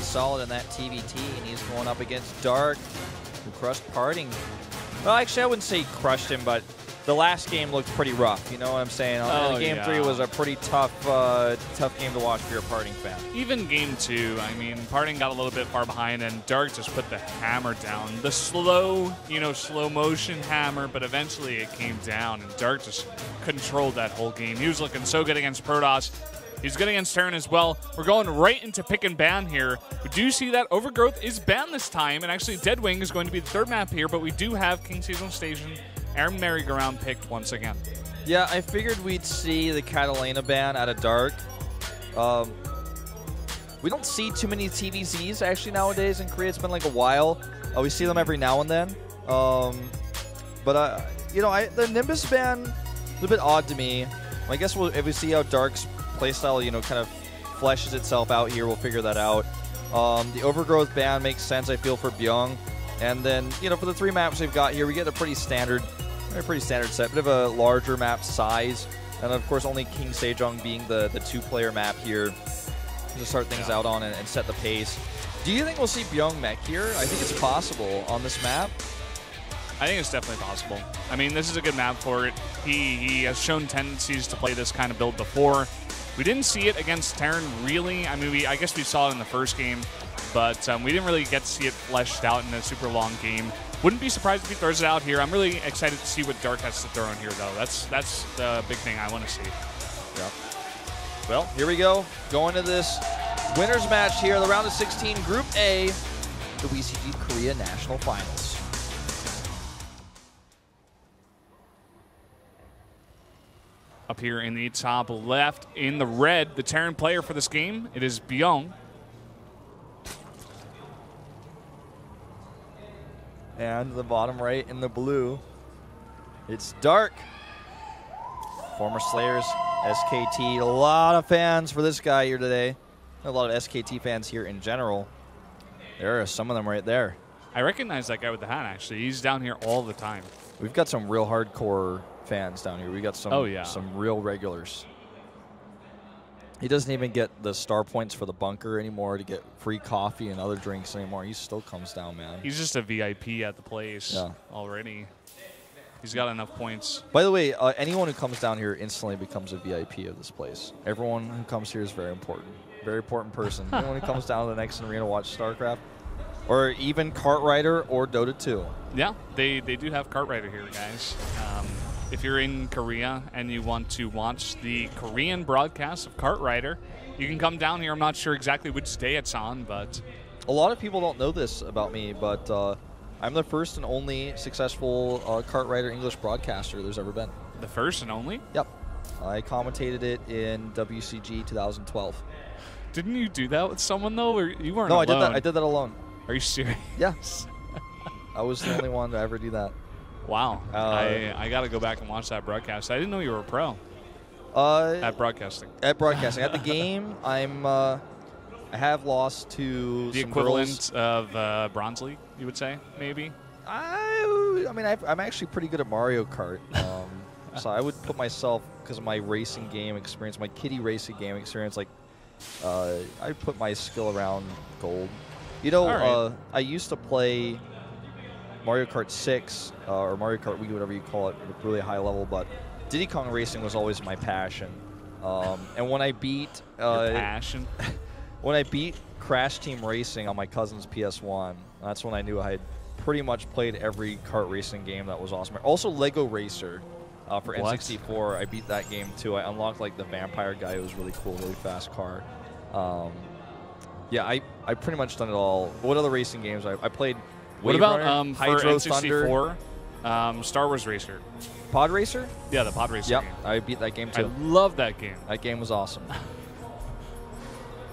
solid in that TVT, and he's going up against Dark, who crushed Parting. Well, actually, I wouldn't say crushed him, but the last game looked pretty rough. You know what I'm saying? Game 3 was a pretty tough game to watch if you're a Parting fan. Even game 2, I mean, Parting got a little bit far behind, and Dark just put the hammer down. The slow, slow motion hammer, but eventually it came down, and Dark just controlled that whole game. He was looking so good against Protoss. He's good against Terran as well. We're going right into pick and ban here. We do see that Overgrowth is banned this time, and actually Deadwing is going to be the third map here, but we do have King Seasonal Station and Merry-Go-Round picked once again. Yeah, I figured we'd see the Catalina ban out of Dark. We don't see too many TVZs actually nowadays in Korea. It's been like a while. We see them every now and then. The Nimbus ban is a bit odd to me. I guess if we see how Dark's playstyle, kind of fleshes itself out here, we'll figure that out. The Overgrowth ban makes sense, I feel, for Bbyong. And then, for the 3 maps we've got here, we get a pretty standard set, bit of a larger map size. And of course, only King Sejong being the 2-player map here to start things out on and set the pace. Do you think we'll see Bbyong mech here? I think it's possible on this map. I think it's definitely possible. I mean, this is a good map for it. He has shown tendencies to play this kind of build before. We didn't see it against Terran, really. I mean, I guess we saw it in the first game, but we didn't really get to see it fleshed out in a super long game. Wouldn't be surprised if he throws it out here. I'm really excited to see what Dark has to throw in here, though. That's the big thing I want to see. Yeah. Well, here we go. Going to this winners match here, the round of 16, Group A, the WECG Korea National Finals. Up here in the top left, in the red, the Terran player for this game, it is Bbyong. And the bottom right in the blue, it's Dark. Former Slayers, SK2. A lot of fans for this guy here today. A lot of SK2 fans here in general. There are some of them right there. I recognize that guy with the hat, actually. He's down here all the time. We've got some real hardcore fans down here. We got some real regulars. He doesn't even get the star points for the bunker anymore to get free coffee and other drinks anymore. He still comes down, man. He's just a VIP at the place already. He's got enough points. By the way, anyone who comes down here instantly becomes a VIP of this place. Everyone who comes here is very important. Very important person. Anyone who comes down to the next arena to watch StarCraft, or even Kart Rider or Dota 2. Yeah, they do have Kart Rider here, guys. If you're in Korea and you want to watch the Korean broadcast of Kart Rider, you can come down here. I'm not sure exactly which day it's on, but... A lot of people don't know this about me, but I'm the first and only successful Kart Rider English broadcaster there's ever been. The first and only? Yep. I commentated it in WECG 2012. Didn't you do that with someone, though? Or you weren't alone? No, I did that alone. Are you serious? Yes. I was the only one to ever do that. Wow. I got to go back and watch that broadcast. I didn't know you were a pro at broadcasting. At broadcasting. At the game, I have lost to the some equivalent girls. of Bronze League, you would say, maybe? I mean, I'm actually pretty good at Mario Kart. So I would put myself, because of my racing game experience, my kiddie racing game experience, like, I put my skill around gold. You know, right. I used to play Mario Kart 6 or Mario Kart Wii, whatever you call it, at a really high level, but Diddy Kong Racing was always my passion. And when I beat when I beat Crash Team Racing on my cousin's PS1, that's when I knew I had pretty much played every kart racing game that was awesome. Also Lego Racer for N64, I beat that game too. I unlocked like the vampire guy who was really cool, really fast car. Yeah, I pretty much done it all. What other racing games? I played What Wave about Runner, for Hydro N64, Thunder, Star Wars Racer? Pod Racer? Yeah, the Pod Racer Yep, game. I beat that game too. I love that game. That game was awesome.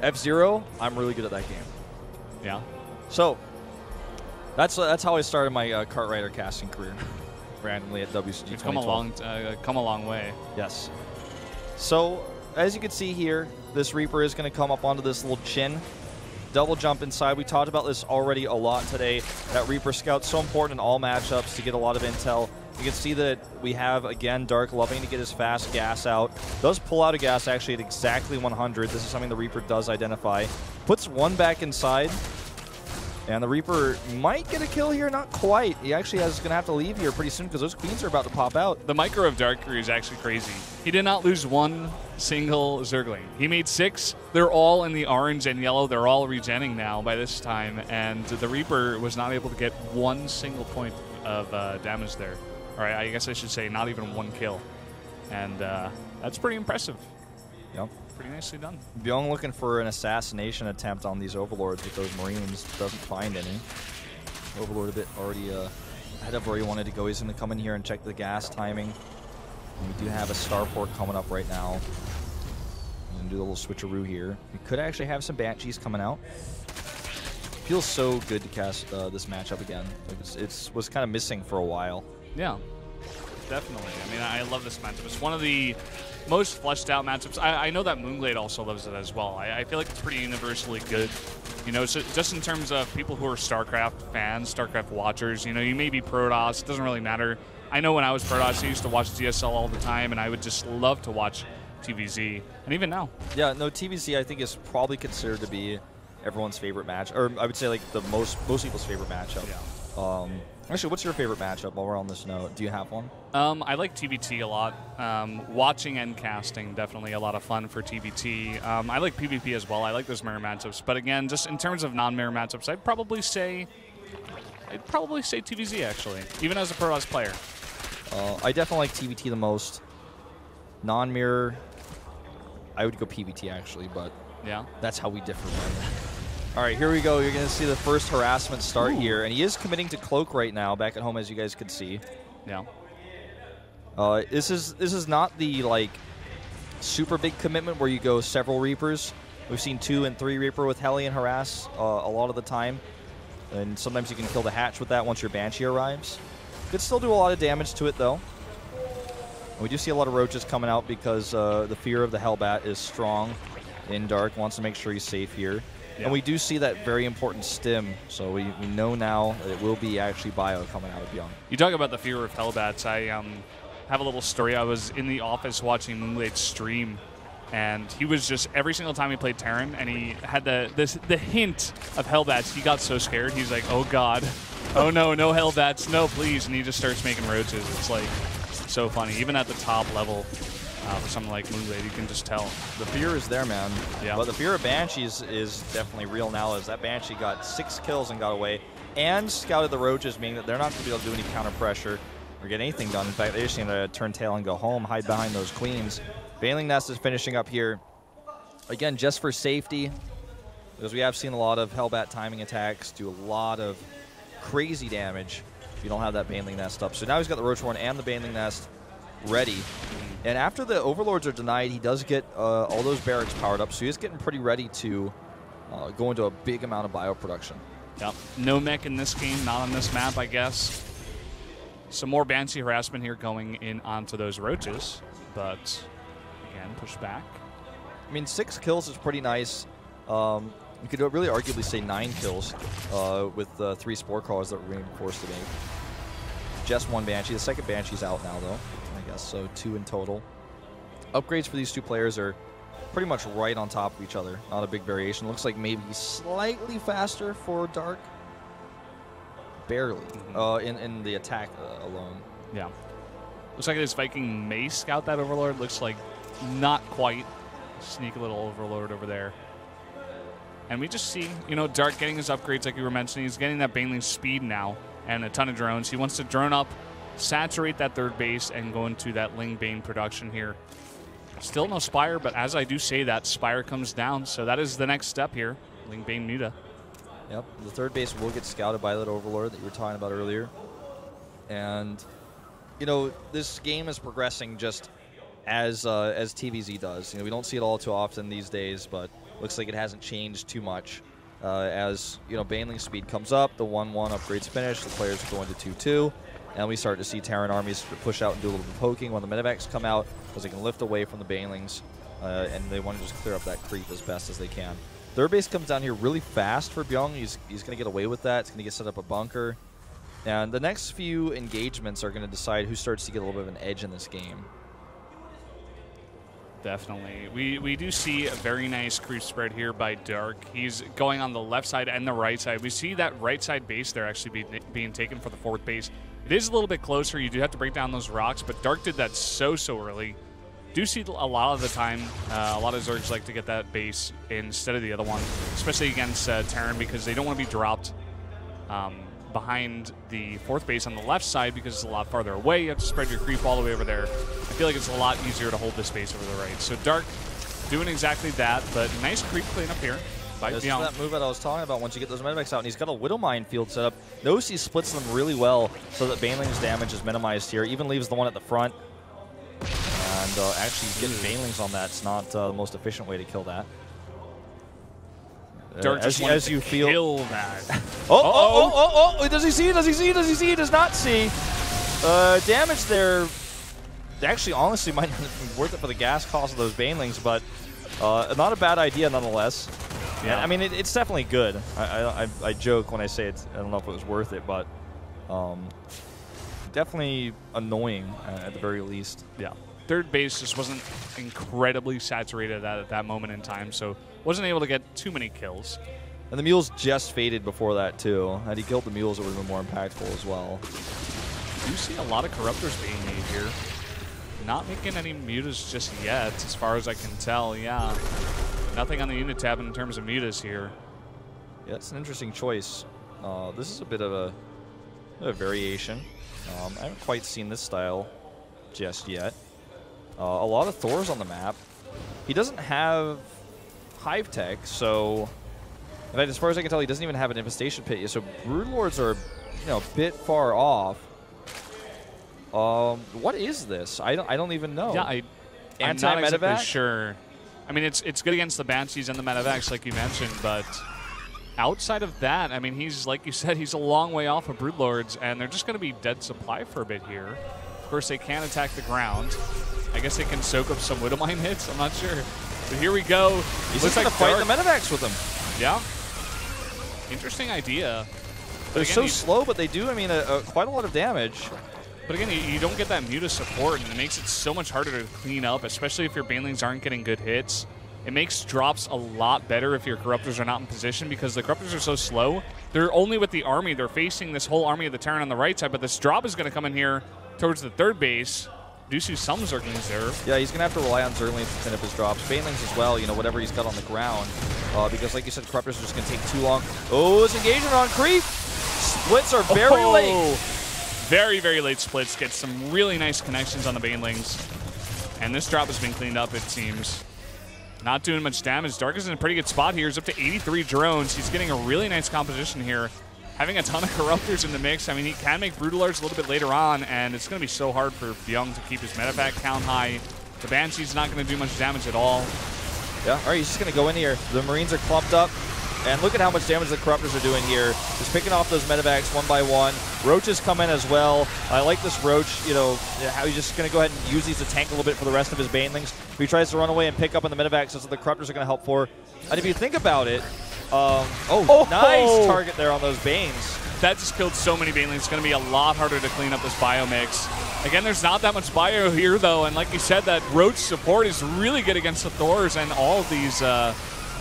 F-Zero, I'm really good at that game. Yeah. So that's how I started my kart rider casting career, randomly at WCG. You've come a long way. Yes. So as you can see here, this Reaper is going to come up onto this little chin double jump inside. We talked about this already a lot today. That Reaper Scout's so important in all matchups to get a lot of intel. You can see that we have, again, Dark loving to get his fast gas out. Does pull out a gas actually at exactly 100. This is something the Reaper does identify. Puts one back inside. And the Reaper might get a kill here, not quite. He actually is going to have to leave here pretty soon because those queens are about to pop out. The micro of Darker is actually crazy. He did not lose one single Zergling. He made 6. They're all in the orange and yellow. They're all regenning now by this time. And the Reaper was not able to get one single point of damage there. All right, I guess I should say not even one kill. And that's pretty impressive. Yep. Pretty nicely done. Bbyong looking for an assassination attempt on these Overlords with those Marines. Doesn't find any. Overlord a bit already ahead of where he wanted to go. He's going to come in here and check the gas timing. And we do have a Starport coming up right now. I'm going to do a little switcheroo here. We could actually have some Banshees coming out. Feels so good to cast this matchup again. It was kind of missing for a while. Yeah, definitely. I mean, I love this matchup. It's one of the most fleshed out matchups. I know that Moonglade also loves it as well. I feel like it's pretty universally good. You know, so just in terms of people who are StarCraft fans, StarCraft watchers, you know, you may be Protoss, it doesn't really matter. I know when I was Protoss, I used to watch DSL all the time, and I would just love to watch TVZ, and even now. Yeah, no, TVZ I think is probably considered to be everyone's favorite match, or I would say like the most people's favorite matchup. Yeah. Actually, what's your favorite matchup while we're on this note? Do you have one? I like TBT a lot. Watching and casting, definitely a lot of fun for TBT. I like PvP as well. I like those mirror matchups. But again, just in terms of non-mirror matchups, I'd probably say TVZ, actually, even as a Protoss player. I definitely like TBT the most. Non-mirror, I would go PvT, actually, but yeah, that's how we differ. All right, here we go. You're going to see the first harassment start here. And he is committing to Cloak right now, back at home, as you guys can see. Yeah. This is not the, like, super big commitment where you go several Reapers. We've seen 2 and 3 Reaper with Heli and Harass a lot of the time. And sometimes you can kill the hatch with that once your Banshee arrives. Could still do a lot of damage to it, though. And we do see a lot of Roaches coming out because the fear of the Hellbat is strong in Dark. Wants to make sure he's safe here. Yeah. And we do see that very important stim, so we know now that it will be actually Bio coming out of Bbyong. You talk about the fear of Hellbats. I have a little story. I was in the office watching Moonglade's stream, and he was just, every single time he played Terran, and he had the hint of Hellbats, he got so scared. He's like, oh God, oh no, no Hellbats, no please, and he just starts making roaches. It's like so funny. Even at the top level, for something like Moonglade, you can just tell. The fear is there, man. Yeah. But the fear of Banshees is definitely real now, as that Banshee got 6 kills and got away, and scouted the Roaches, meaning that they're not going to be able to do any counter pressure or get anything done. In fact, they just need to turn tail and go home, hide behind those queens. Baneling Nest is finishing up here. Again, just for safety, because we have seen a lot of Hellbat timing attacks do a lot of crazy damage if you don't have that Baneling Nest up. So now he's got the Roach Horn and the Baneling Nest ready. And after the Overlords are denied, he does get all those barracks powered up, so he's getting pretty ready to go into a big amount of bioproduction. Yep. No mech in this game, not on this map, I guess. Some more Banshee harassment here going in onto those Roaches, but again, push back. I mean, 6 kills is pretty nice. You could really arguably say 9 kills with 3 Spore Crawlers that we're being forced to make. Just 1 Banshee. The second Banshee's out now, though. I guess so, 2 in total. Upgrades for these 2 players are pretty much right on top of each other. Not a big variation. Looks like maybe slightly faster for Dark. Barely. In the attack alone. Yeah. Looks like this Viking may scout that Overlord. Looks like not quite. Sneak a little Overlord over there. And we just see, you know, Dark getting his upgrades like you were mentioning. He's getting that Baneling speed now and a ton of drones. He wants to drone up, saturate that 3rd base, and go into that Ling Bane production here. Still no Spire, but as I do say that, Spire comes down. So that is the next step here. Ling Bane Muta. Yep, the 3rd base will get scouted by that Overlord that you were talking about earlier. And, you know, this game is progressing just as TVZ does. You know, we don't see it all too often these days, but looks like it hasn't changed too much. As, you know, Baneling speed comes up, the 1-1 upgrades finish, the players go into 2-2, and we start to see Terran armies push out and do a little bit of poking when the Medivacs come out, because they can lift away from the Banelings, and they want to just clear up that creep as best as they can. Third base comes down here really fast for Bbyong. He's going to get away with that. It's going to get set up a bunker. And the next few engagements are going to decide who starts to get a little bit of an edge in this game. Definitely. We do see a very nice creep spread here by Dark. He's going on the left side and the right side. We see that right side base there actually being taken for the fourth base. It is a little bit closer. You do have to break down those rocks, but Dark did that so early. Do see a lot of the time, a lot of Zergs like to get that base instead of the other one, especially against Terran, because they don't want to be dropped behind the fourth base on the left side because it's a lot farther away. You have to spread your creep all the way over there. I feel like it's a lot easier to hold this base over the right. So Dark doing exactly that, but nice creep cleanup here by This is Bbyong. that move that I was talking about once you get those medevacs out, and he's got a Widow Mine field set up. Notice he splits them really well so that Baneling's damage is minimized here. Even leaves the one at the front. And actually getting Banelings on that's not the most efficient way to kill that. Dark just as you feel kill that. oh, does he see? Does he see? Does he see? He does not see. Damage there actually honestly might not have been worth it for the gas cost of those Banelings, but not a bad idea nonetheless. Yeah, I mean it's definitely good. I joke when I say it's, I don't know if it was worth it, but definitely annoying at the very least. Yeah. Third base just wasn't incredibly saturated at that moment in time, so wasn't able to get too many kills. And the mules just faded before that too. Had he killed the mules, it would have been more impactful as well. You see a lot of corruptors being made here. Not making any mutas just yet, as far as I can tell. Yeah, nothing on the unit tab in terms of mutas here. Yeah, it's an interesting choice. This is a bit of a variation. I haven't quite seen this style just yet. A lot of Thors on the map. He doesn't have Hive Tech, so in fact, as far as I can tell, he doesn't even have an Infestation Pit yet. So Broodlords are, a bit far off. What is this? I don't even know. Yeah, I'm not exactly sure. I mean, it's good against the Banshees and the Medivacs, like you mentioned, but outside of that, I mean, he's, like you said, he's a long way off of Broodlords, and they're just going to be dead supply for a bit here. Of course, they can attack the ground. I guess they can soak up some Widowmine hits. I'm not sure. But here we go. He's just going to fight the Medivacs with them. Yeah. Interesting idea. They're so slow, but they do, I mean, quite a lot of damage. But again, you don't get that Muta support, and it makes it so much harder to clean up, especially if your Banelings aren't getting good hits. It makes drops a lot better if your Corruptors are not in position, because the Corruptors are so slow. They're only with the army. They're facing this whole army of the Terran on the right side, but this drop is going to come in here towards the third base. Do see some Zerglings there. Yeah, he's going to have to rely on Zerglings to clean up his drops. Banelings as well, whatever he's got on the ground. Because, like you said, Corruptors are just going to take too long. Oh, it's engagement on creep. Splits are very late. Very, very late splits. Get some really nice connections on the Banelings. And this drop has been cleaned up, it seems. Not doing much damage. Dark is in a pretty good spot here. He's up to 83 drones. He's getting a really nice composition here. Having a ton of Corruptors in the mix. I mean, he can make Brutalizers a little bit later on, and it's going to be so hard for Bbyong to keep his medevac count high. The Banshee's not going to do much damage at all. Yeah, all right, he's just going to go in here. The Marines are clumped up, and look at how much damage the Corruptors are doing here. Just picking off those medevacs one by one. Roaches come in as well. I like this Roach, how he's just going to go ahead and use these to tank a little bit for the rest of his Banelings. If he tries to run away and pick up on the medevacs, that's what the Corruptors are going to help for. And if you think about it, nice target there on those Banes. That just killed so many Banelings. It's going to be a lot harder to clean up this bio mix. Again, there's not that much bio here, though, and like you said, that Roach support is really good against the Thors and all of these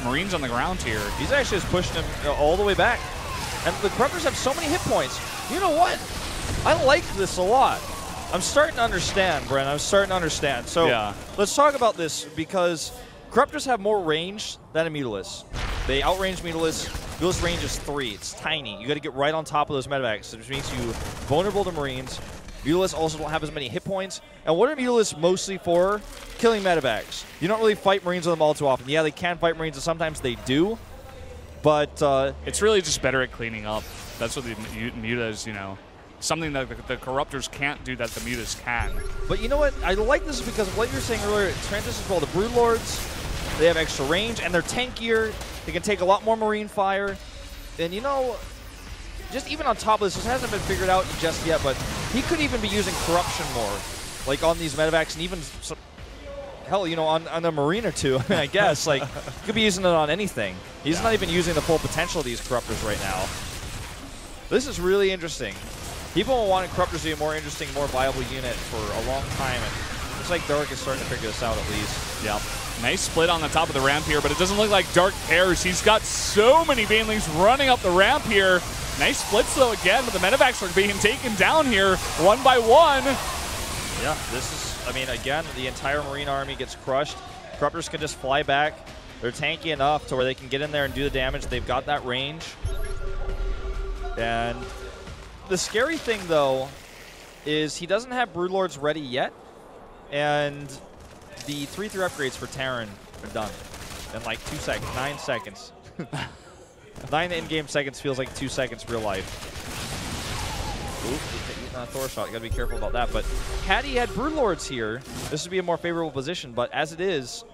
Marines on the ground here. He's actually just pushing him all the way back. And the Corruptors have so many hit points. You know what? I like this a lot. I'm starting to understand, Brent. I'm starting to understand. So let's talk about this, because Corruptors have more range than a Mutalisk. They outrange Mutalisk. Mutalisk range is 3. It's tiny. You got to get right on top of those medevacs, which makes you vulnerable to Marines. Mutalisks also don't have as many hit points. And what are Mutalisks mostly for? Killing medevacs. You don't really fight Marines with them all too often. Yeah, they can fight Marines, and sometimes they do. But it's really just better at cleaning up. That's what the Muta is, something that the Corruptors can't do that the Mutas can. But you know what? I like this because of what you were saying earlier. It transitions well. The Broodlords, they have extra range, and they're tankier. They can take a lot more Marine fire. And, just even on top of this hasn't been figured out just yet, but he could even be using Corruption more, like on these medevacs, and even hell, you know, on a Marine or two, I guess. Like, you could be using it on anything. He's not even using the full potential of these Corruptors right now. This is really interesting. People wanted Corruptors to be a more interesting, more viable unit for a long time, and looks like Dark is starting to figure this out at least. Yep. Nice split on the top of the ramp here, but it doesn't look like Dark cares. He's got so many Banelings running up the ramp here. Nice splits though again, but the Medivacs are being taken down here one by one. Yeah, this is, I mean, again, the entire Marine army gets crushed. Corruptors can just fly back. They're tanky enough to where they can get in there and do the damage. They've got that range. And the scary thing, though, is he doesn't have Broodlords ready yet. And the 3-3 upgrades for Terran are done in like 2 seconds, 9 seconds. 9 in-game seconds feels like 2 seconds real life. Oop, a Thor shot. You gotta be careful about that. But had he had Broodlords here, this would be a more favorable position. But as it is,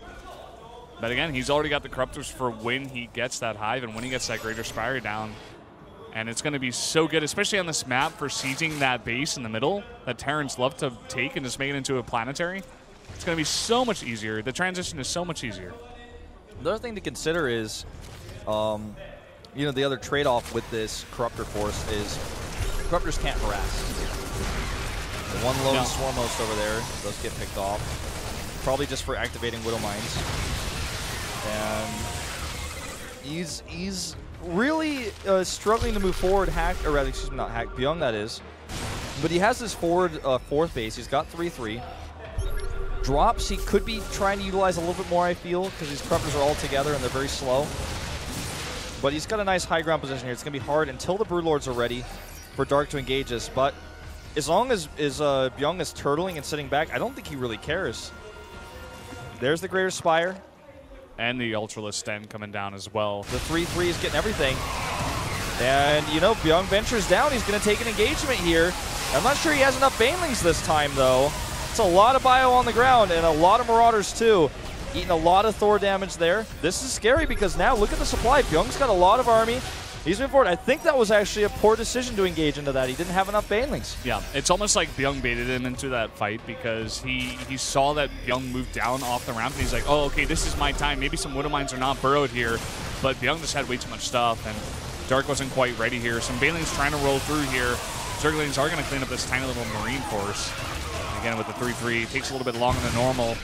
but again, he's already got the Corruptors for when he gets that Hive and when he gets that Greater Spire down. And it's going to be so good, especially on this map, for sieging that base in the middle that Terrans love to take and just make it into a planetary. It's going to be so much easier. The transition is so much easier. The other thing to consider is, you know, the other trade-off with this Corruptor force is Corruptors can't harass. The one lone swarm host over there does get picked off, probably just for activating Widow Mines. And he's really struggling to move forward. Or rather, excuse me, not Hack, Bbyong that is. But he has this forward fourth base. He's got 3-3. Drops, he could be trying to utilize a little bit more, I feel, because these Corruptors are all together and they're very slow. But he's got a nice high ground position here. It's going to be hard until the Broodlords are ready for Dark to engage this. But as long as Bbyong is turtling and sitting back, I don't think he really cares. There's the Greater Spire. And the Ultralisk then coming down as well. The 3-3 is getting everything. And, you know, Bbyong ventures down. He's going to take an engagement here. I'm not sure he has enough Banelings this time, though. It's a lot of bio on the ground and a lot of Marauders, too. Eating a lot of Thor damage there. This is scary because now look at the supply. Bbyong's got a lot of army. He's moving forward. I think that was actually a poor decision to engage into that. He didn't have enough Banelings. Yeah, it's almost like Bbyong baited him into that fight because he saw that Bbyong moved down off the ramp and he's like, oh, okay, this is my time. Maybe some Widow Mines are not burrowed here, but Bbyong just had way too much stuff and Dark wasn't quite ready here. Some Banelings trying to roll through here. Zerglings are going to clean up this tiny little Marine force. And again, with the 3-3, takes a little bit longer than normal.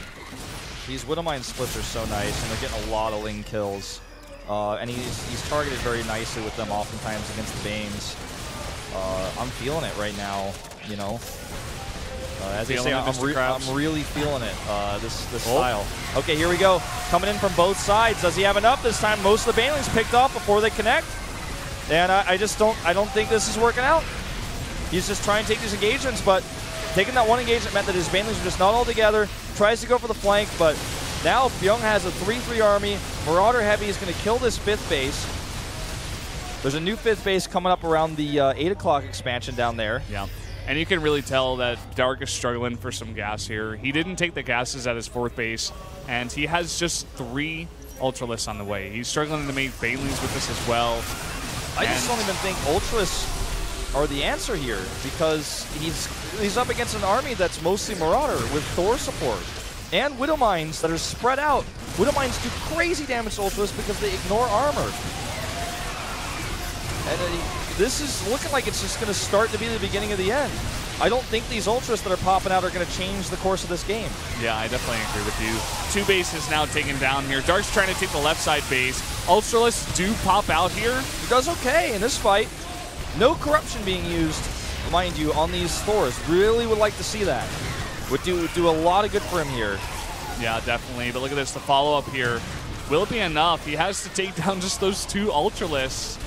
These Widow Mine splits are so nice, and they're getting a lot of Ling kills. And he's targeted very nicely with them oftentimes against the Banes. I'm feeling it right now, you know. As they say, I'm really feeling it, this style. Okay, here we go. Coming in from both sides. Does he have enough this time? Most of the Banelings picked off before they connect. And I don't think this is working out. He's just trying to take these engagements, but taking that one engagement meant that his Banelings were just not all together. Tries to go for the flank, but now Bbyong has a 3-3 army. Marauder Heavy is going to kill this 5th base. There's a new 5th base coming up around the 8 o'clock expansion down there. Yeah, and you can really tell that Dark is struggling for some gas here. He didn't take the gases at his 4th base, and he has just 3 Ultralisks on the way. He's struggling to make Banelings with this as well. I just don't even think Ultralisks are the answer here because he's up against an army that's mostly Marauder with Thor support and Widow Mines that are spread out. Widow Mines do crazy damage to Ultralisks because they ignore armor. And this is looking like it's just going to start to be the beginning of the end. I don't think these Ultras that are popping out are going to change the course of this game. Yeah, I definitely agree with you. 2 bases now taken down here. Dark's trying to take the left side base. Ultralisks do pop out here. He does okay in this fight. No corruption being used, mind you, on these Thors. Really would like to see that. Would do a lot of good for him here. Yeah, definitely. But look at this, the follow-up here. Will it be enough? He has to take down just those 2 Ultralisks.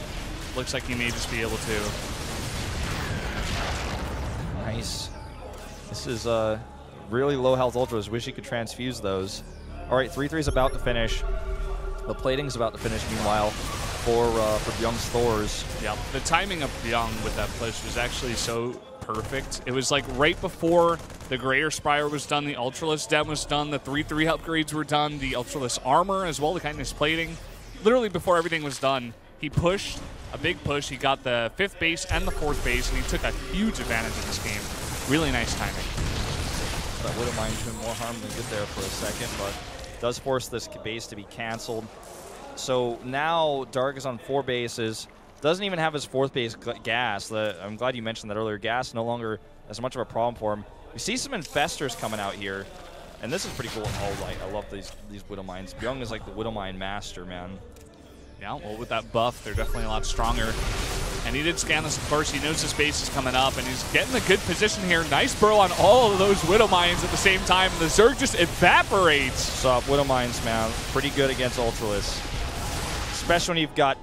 Looks like he may just be able to. Nice. This is really low health Ultras. Wish he could transfuse those. All right, 3-3 is about to finish. The plating's about to finish, meanwhile, for Bbyong's Thors. Yeah, the timing of Bbyong with that push was actually so perfect. It was like right before the Greater Spire was done, the Ultralisk Dem was done, the 3-3 upgrades were done, the Ultralisk armor as well, the kindness plating. Literally before everything was done, he pushed a big push. He got the 5th base and the 4th base, and he took a huge advantage of this game. Really nice timing. That Widow Mine doing more harm than good there for a second, but does force this base to be canceled. So now Dark is on 4 bases. Doesn't even have his 4th base gas. I'm glad you mentioned that earlier. Gas no longer as much of a problem for him. We see some infestors coming out here, and this is pretty cool. Oh, I love these Widow Mines. Bbyong is like the Widow Mine master, man. Yeah, well, with that buff, they're definitely a lot stronger. And he did scan this, of course. He knows his base is coming up, and he's getting a good position here. Nice burrow on all of those Widow Mines at the same time. And the Zerg just evaporates. So Widow Mines, man, pretty good against Ultralisk. Especially when you've got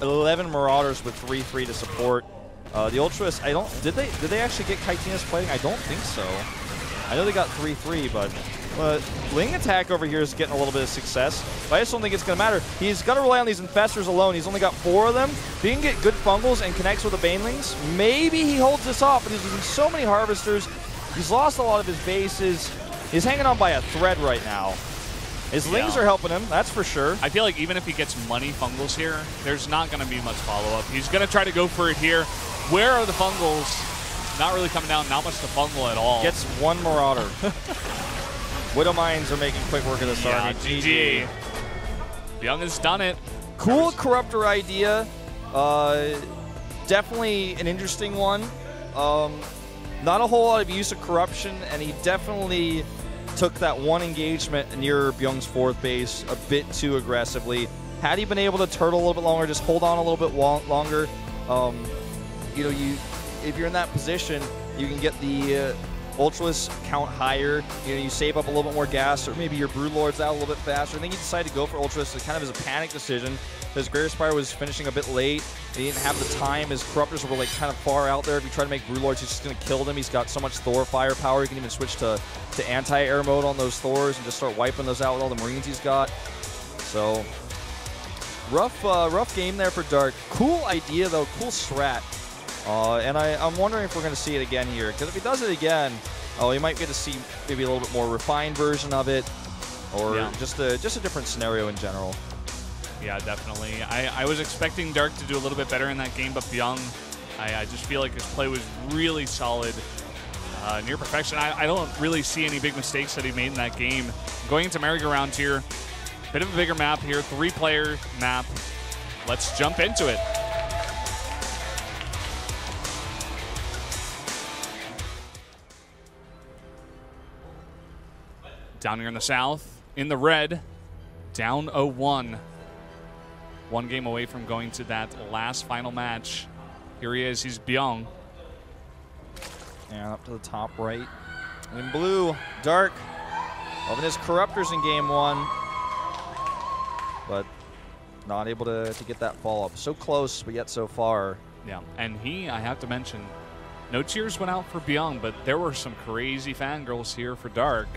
11 Marauders with 3/3 to support. The Ultralisk, did they actually get Kaitina's plating? I don't think so. I know they got 3/3, but Ling attack over here is getting a little bit of success. But I just don't think it's going to matter. He's got to rely on these infestors alone. He's only got 4 of them. If he can get good fungals and connects with the Banelings, maybe he holds this off. But he's losing so many Harvesters. He's lost a lot of his bases. He's hanging on by a thread right now. His Lings are helping him, that's for sure. I feel like even if he gets money fungals here, there's not going to be much follow-up. He's going to try to go for it here. Where are the fungals? Not really coming down, not much to fungal at all. Gets 1 Marauder. Widow Mines are making quick work of this army. GG. Bbyong has done it. Cool Corruptor idea. Definitely an interesting one. Not a whole lot of use of corruption, and he definitely took that 1 engagement near Bbyong's 4th base a bit too aggressively. Had he been able to turtle a little bit longer, just hold on a little bit longer, you know, if you're in that position, you can get the Ultralisk count higher. You know, you save up a little bit more gas, or maybe your Broodlord's out a little bit faster. I think he decided to go for Ultralisk. It kind of is a panic decision. His Greater Spire was finishing a bit late. He didn't have the time. His Corruptors were like kind of far out there. If you try to make Broodlords, he's just going to kill them. He's got so much Thor firepower. He can even switch to anti-air mode on those Thors and just start wiping those out with all the Marines he's got. So rough game there for Dark. Cool idea though, cool strat. And I'm wondering if we're going to see it again here, because if he does it again, you might get to see maybe a little bit more refined version of it, or just a different scenario in general. Yeah, definitely. I was expecting Dark to do a little bit better in that game, but Bbyong, I just feel like his play was really solid, near perfection. I don't really see any big mistakes that he made in that game. Going into merry-go-round here, bit of a bigger map here, 3-player map. Let's jump into it. Down here in the south, in the red, down 0-1. 1 game away from going to that last final match. Here he is, he's Bbyong. And up to the top right. In blue, Dark. Loving his Corruptors in game 1. But not able to get that follow-up. So close, but yet so far. Yeah, and I have to mention, no cheers went out for Bbyong, but there were some crazy fangirls here for Dark.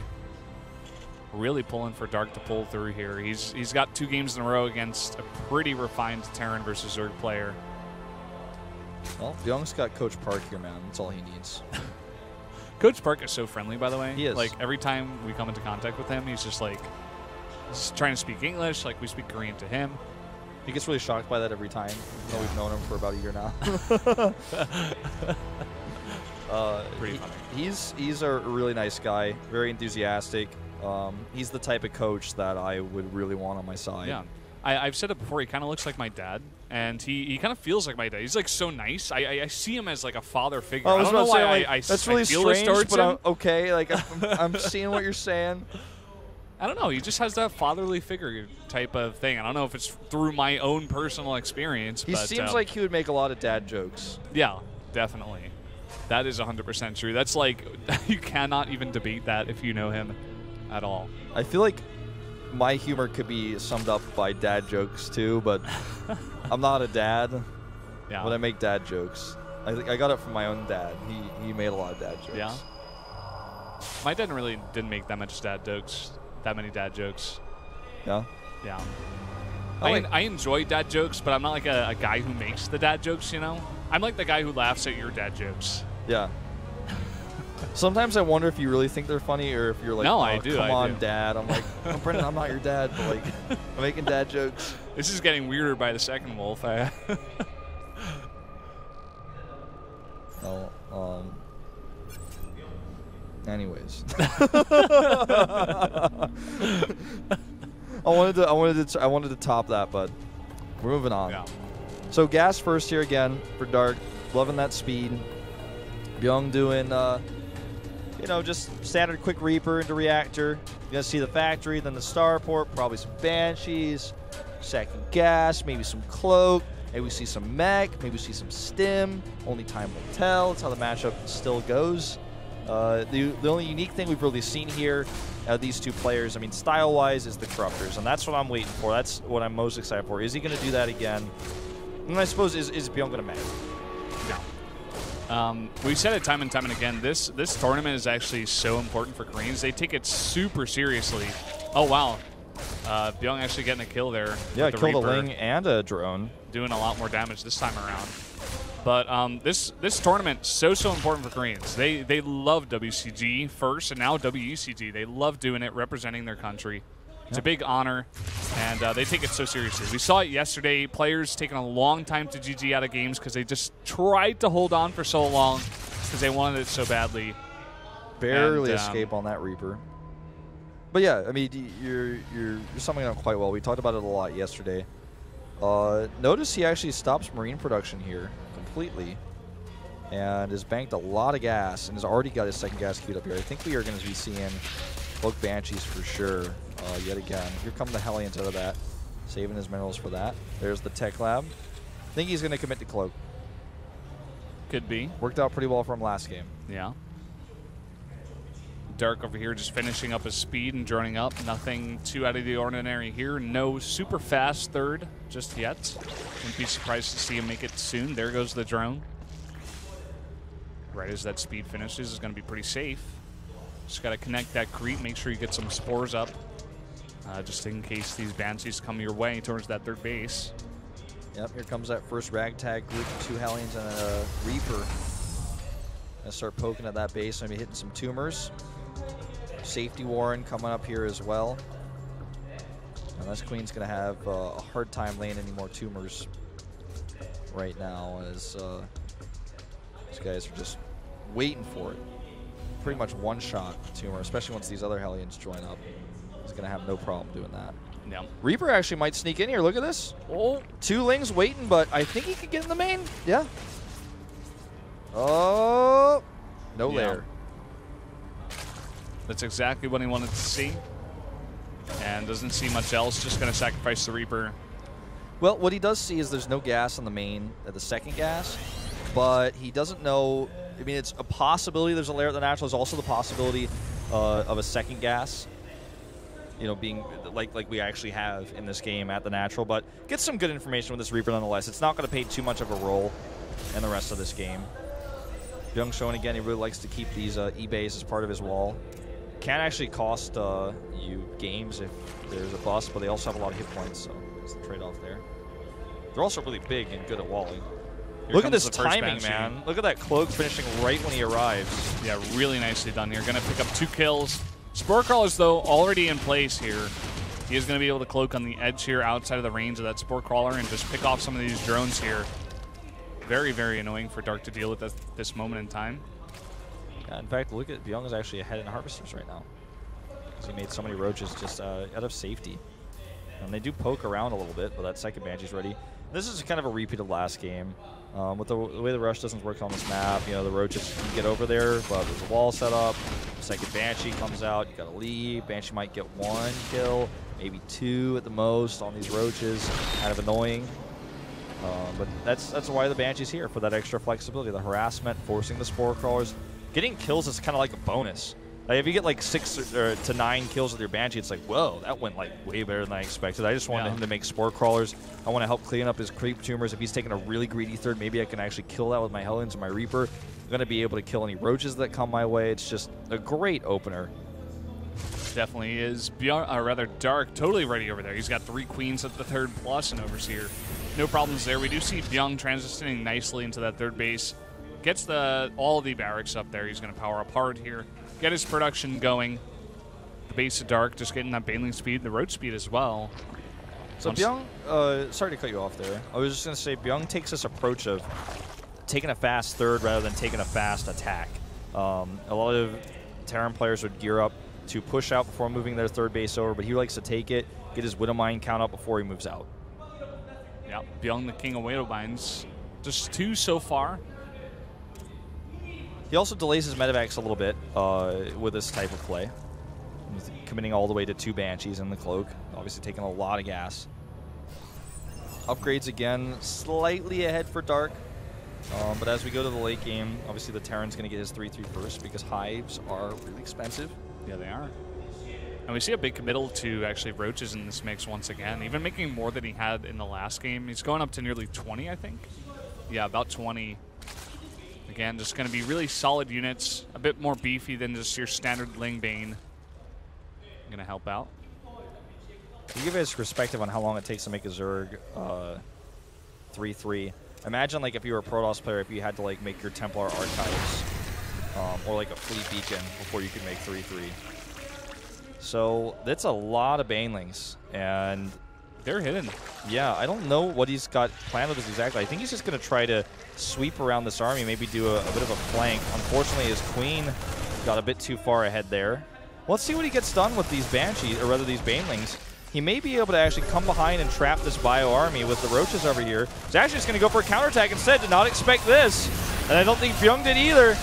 Really pulling for Dark to pull through here. He's got 2 games in a row against a pretty refined Terran versus Zerg player. Well, Bbyong's got Coach Park here, man. That's all he needs. Coach Park is so friendly, by the way. He is. Like, every time we come into contact with him, he's just like, he's trying to speak English, like we speak Korean to him. He gets really shocked by that every time. Yeah. We've known him for about a year now. Pretty funny. He's a really nice guy, very enthusiastic. He's the type of coach that I would really want on my side. Yeah, I've said it before. He kind of looks like my dad, and he kind of feels like my dad. He's like so nice. I see him as like a father figure. I don't know why that's really strange, but okay. Like I'm seeing what you're saying. I don't know. He just has that fatherly figure type of thing. I don't know if it's through my own personal experience. He seems like he would make a lot of dad jokes. Yeah, definitely. That is 100% true. That's like you cannot even debate that if you know him at all. I feel like my humor could be summed up by dad jokes too, but I'm not a dad. Yeah. But I make dad jokes. I think I got it from my own dad. He made a lot of dad jokes. Yeah. My dad really didn't make that many dad jokes. Yeah. Yeah. I enjoy dad jokes, but I'm not like a guy who makes the dad jokes. You know, I'm like the guy who laughs at your dad jokes. Yeah. Sometimes I wonder if you really think they're funny, or if you're like, no, oh, I do. Come on, Dad. I'm like, oh, Brendan, I'm not your dad, but like, I'm making dad jokes. This is getting weirder by the second, Wolf. Anyways. I wanted to top that, but we're moving on. Yeah. So gas first here again for Dark. Loving that speed. Bbyong doing, you know, just standard quick Reaper into Reactor. You're going to see the factory, then the starport, probably some Banshees, second gas, maybe some Cloak, maybe we see some Mech, maybe we see some Stim. Only time will tell. That's how the matchup still goes. The only unique thing we've really seen here, these two players, I mean, style-wise, is the Corruptors, and that's what I'm waiting for. That's what I'm most excited for. Is he going to do that again? And I suppose, is Bbyong going to matter? No. We've said it time and time and again, this tournament is actually so important for Koreans. They take it super seriously. Oh, wow. Bbyong actually getting a kill there. Yeah, with the killed a Reaper, Ling and a drone. doing a lot more damage this time around. But this tournament so important for Koreans. They love WCG first, and now WECG. They love doing it, representing their country. It's a big honor, and they take it so seriously. We saw it yesterday. Players taking a long time to GG out of games because they just tried to hold on for so long because they wanted it so badly. Barely escape on that Reaper. But yeah, I mean, you're summing it up quite well. We talked about it a lot yesterday. Notice he actually stops Marine production here completely and has banked a lot of gas and has already got his second gas queued up here. I think we are going to be seeing both Banshees for sure yet again. Here come the Hellions out of that, saving his minerals for that. There's the Tech Lab. I think he's going to commit to Cloak. Could be. Worked out pretty well for him last game. Yeah. Dark over here just finishing up his speed and droning up. Nothing too out of the ordinary here. No super fast third just yet. Wouldn't be surprised to see him make it soon. There goes the drone. Right as that speed finishes is going to be pretty safe. Just got to connect that creep. Make sure you get some spores up. Just in case these Banshees come your way towards that third base. Yep, here comes that first ragtag group. 2 Hellions and a Reaper. Gonna start poking at that base. Maybe hitting some tumors. Safety Warren coming up here as well. Unless Queen's going to have a hard time laying any more tumors right now, as these guys are just waiting for it. Pretty much one-shot tumor, especially once these other Hellions join up. He's going to have no problem doing that. Yeah. Reaper actually might sneak in here. Look at this. Oh, 2 Lings waiting, but I think he could get in the main. Yeah. Oh, no lair. That's exactly what he wanted to see. And doesn't see much else. Just going to sacrifice the Reaper. Well, what he does see is there's no gas on the main, the second gas, but he doesn't know. I mean, it's a possibility there's a lair at the natural. There's also the possibility of a second gas, you know, being like we actually have in this game at the natural. But get some good information with this Reaper nonetheless. It's not going to play too much of a role in the rest of this game. Bbyong showing again, he really likes to keep these E-bays as part of his wall. Can actually cost you games if there's a bust, but they also have a lot of hit points, so it's the trade-off there. They're also really big and good at walling. Look at this timing, man. Look at that Cloak finishing right when he arrives. Yeah, really nicely done here. Going to pick up 2 kills. Spore Crawler's, though, already in place here. He is going to be able to cloak on the edge here outside of the range of that Spore Crawler and just pick off some of these drones here. Very, very annoying for Dark to deal with at this moment in time. Yeah, in fact, look at Bbyong is actually ahead in Harvesters right now. Because he made so many roaches just out of safety. And they do poke around a little bit, but that second Banshee's ready. This is kind of a repeat of last game. With the way the rush doesn't work on this map, you know, the roaches can get over there, but there's a wall set up. The second Banshee comes out, you gotta leave. Banshee might get 1 kill, maybe 2 at the most on these roaches. Kind of annoying. But that's why the Banshee's here, for that extra flexibility. The harassment, forcing the Spore Crawlers. Getting kills is kind of like a bonus. Like if you get like 6 to 9 kills with your Banshee, it's like, whoa, that went like way better than I expected. I just wanted him to make Spore Crawlers. I want to help clean up his creep tumors. If he's taking a really greedy third, maybe I can actually kill that with my Hellions and my Reaper. I'm going to be able to kill any roaches that come my way. It's just a great opener. Definitely is. Beyond, rather Dark, totally ready over there. He's got 3 Queens at the third plus and Overseer. No problems there. We do see Bbyong transitioning nicely into that third base. Gets all the barracks up there. He's going to power up hard here. Get his production going. The base of Dark, just getting that baneling speed, the road speed as well. So Bbyong, sorry to cut you off there. I was just going to say, Bbyong takes this approach of taking a fast third rather than taking a fast attack. A lot of Terran players would gear up to push out before moving their third base over, but he likes to take it, get his Widow Mine count up before he moves out. Yeah, Bbyong, the king of Widow Mines. Just 2 so far. He also delays his medevacs a little bit with this type of play. He's committing all the way to 2 Banshees in the cloak, obviously taking a lot of gas. Upgrades again, slightly ahead for Dark. But as we go to the late game, obviously the Terran's going to get his 3-3 first because hives are really expensive. Yeah, they are. And we see a big committal to actually Roaches in this mix once again, even making more than he had in the last game. He's going up to nearly 20, I think. Yeah, about 20. Again, just going to be really solid units, a bit more beefy than just your standard Ling Bane. Going to help out. To give us perspective on how long it takes to make a Zerg 3-3, imagine like if you were a Protoss player, if you had to like make your Templar Archives or like a Fleet Beacon before you could make 3-3. So that's a lot of Banelings, and they're hidden. Yeah, I don't know what he's got planned with this exactly. I think he's just going to try to sweep around this army, maybe do a bit of a flank. Unfortunately, his Queen got a bit too far ahead there. Let's see what he gets done with these Banshees, or rather these Banelings. He may be able to actually come behind and trap this Bio army with the Roaches over here. He's actually just going to go for a counterattack instead. Did not expect this, and I don't think Bbyong did either.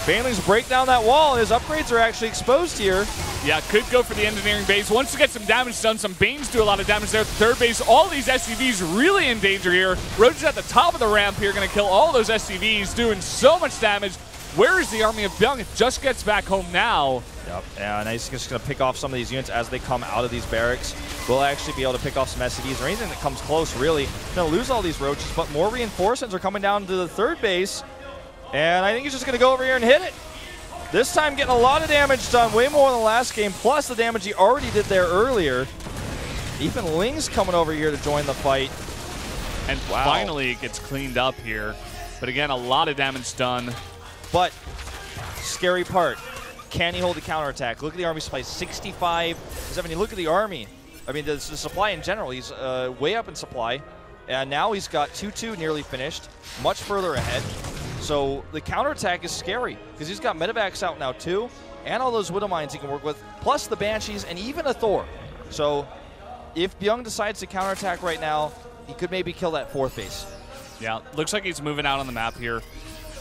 Banelings break down that wall, and his upgrades are actually exposed here. Yeah, could go for the engineering base. Wants to get some damage done. Some Banes do a lot of damage there at the third base. All these SCVs really in danger here. Roaches at the top of the ramp here, going to kill all those SCVs, doing so much damage. Where is the army of Bbyong? It just gets back home now. Yep, and he's just going to pick off some of these units as they come out of these barracks. We'll actually be able to pick off some SCVs or anything that comes close, really. Going to lose all these Roaches, but more reinforcements are coming down to the third base. And I think he's just going to go over here and hit it. This time getting a lot of damage done, way more than the last game, plus the damage he already did there earlier. Even Ling's coming over here to join the fight. And finally it gets cleaned up here. But again, a lot of damage done. But scary part, can he hold the counterattack? Look at the army supply, 65, 70. Look at the army. I mean, the supply in general, he's way up in supply. And now he's got 2-2 nearly finished, much further ahead. So the counterattack is scary because he's got medevacs out now too, and all those Widow Mines he can work with, plus the Banshees and even a Thor. So if Bbyong decides to counterattack right now, he could maybe kill that fourth base. Yeah, looks like he's moving out on the map here.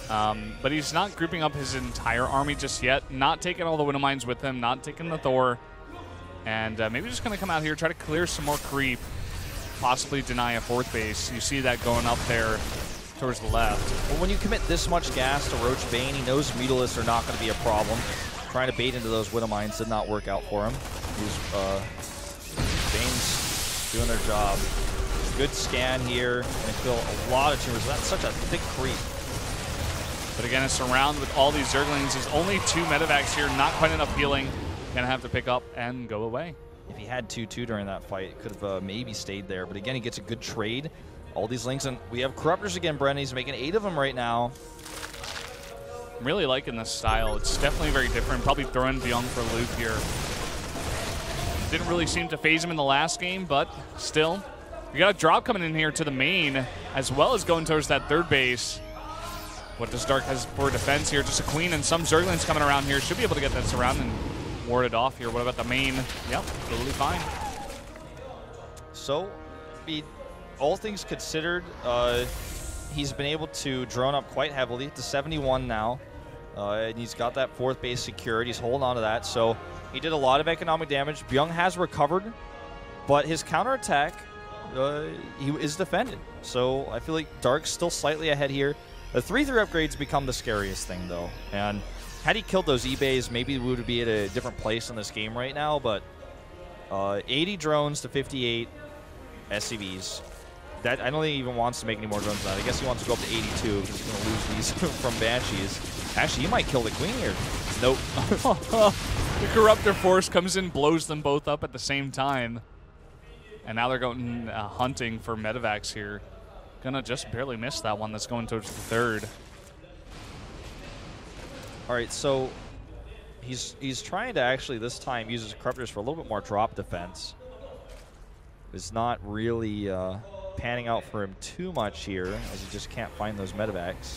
But he's not grouping up his entire army just yet, not taking all the Widow Mines with him, not taking the Thor. And maybe just going to come out here, try to clear some more creep, possibly deny a fourth base. You see that going up there towards the left. Well, when you commit this much gas to Roach Bane, he knows Mutalisks are not going to be a problem. Trying to bait into those Widow Mines did not work out for him. Bane's doing their job. Good scan here, and kill a lot of tumors. That's such a thick creep. But again, it's surrounded with all these Zerglings. There's only 2 medevacs here, not quite enough healing. Gonna have to pick up and go away. If he had 2-2 during that fight, could have maybe stayed there. But again, he gets a good trade. All these links, and we have Corruptors again, Brennan. He's making 8 of them right now. I'm really liking this style. It's definitely very different. Probably throwing Bbyong for a loop here. Didn't really seem to phase him in the last game, but still. We got a drop coming in here to the main, as well as going towards that third base. What does Dark has for defense here? Just a Queen and some Zerglings coming around here. Should be able to get that surround and ward it off here. What about the main? Yep, totally fine. So, all things considered, he's been able to drone up quite heavily to 71 now. And he's got that fourth base secured. He's holding on to that. So he did a lot of economic damage. Bbyong has recovered, but his counterattack he is defended. So I feel like Dark's still slightly ahead here. The 3-3 upgrades become the scariest thing, though. And had he killed those eBays, maybe we would be at a different place in this game right now. But 80 drones to 58 SCVs. That I don't think he even wants to make any more drones than that. I guess he wants to go up to 82 because he's going to lose these from Banshees. Actually, he might kill the Queen here. Nope. The Corruptor Force comes in, blows them both up at the same time. And now they're going hunting for medevacs here. Gonna just barely miss that one that's going towards the third. All right, so he's trying to actually this time use his Corruptors for a little bit more drop defense. It's not really panning out for him too much here, as he just can't find those medevacs.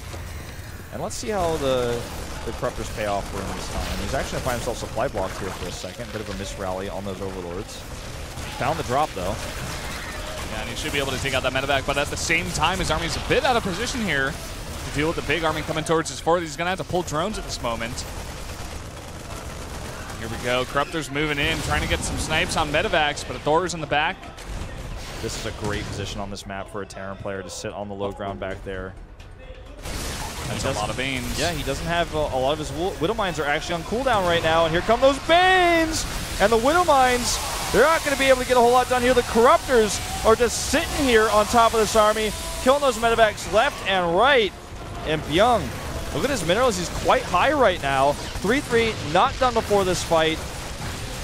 And let's see how the Corruptors pay off for him this time. He's actually going to find himself supply blocked here for a second. Bit of a misrally on those Overlords. Found the drop, though. Yeah, and he should be able to take out that medevac, but at the same time, his army's a bit out of position here to deal with the big army coming towards his fort. He's going to have to pull drones at this moment. Here we go. Corruptors moving in, trying to get some snipes on medevacs, but Thor's in the back. This is a great position on this map for a Terran player to sit on the low ground back there. That's a lot of Banes. Yeah, he doesn't have a lot of his Widow Mines are actually on cooldown right now, and here come those Banes! And the Widow Mines, they're not going to be able to get a whole lot done here. The Corruptors are just sitting here on top of this army, killing those medevacs left and right. And Bbyong, look at his minerals, he's quite high right now. 3-3, not done before this fight.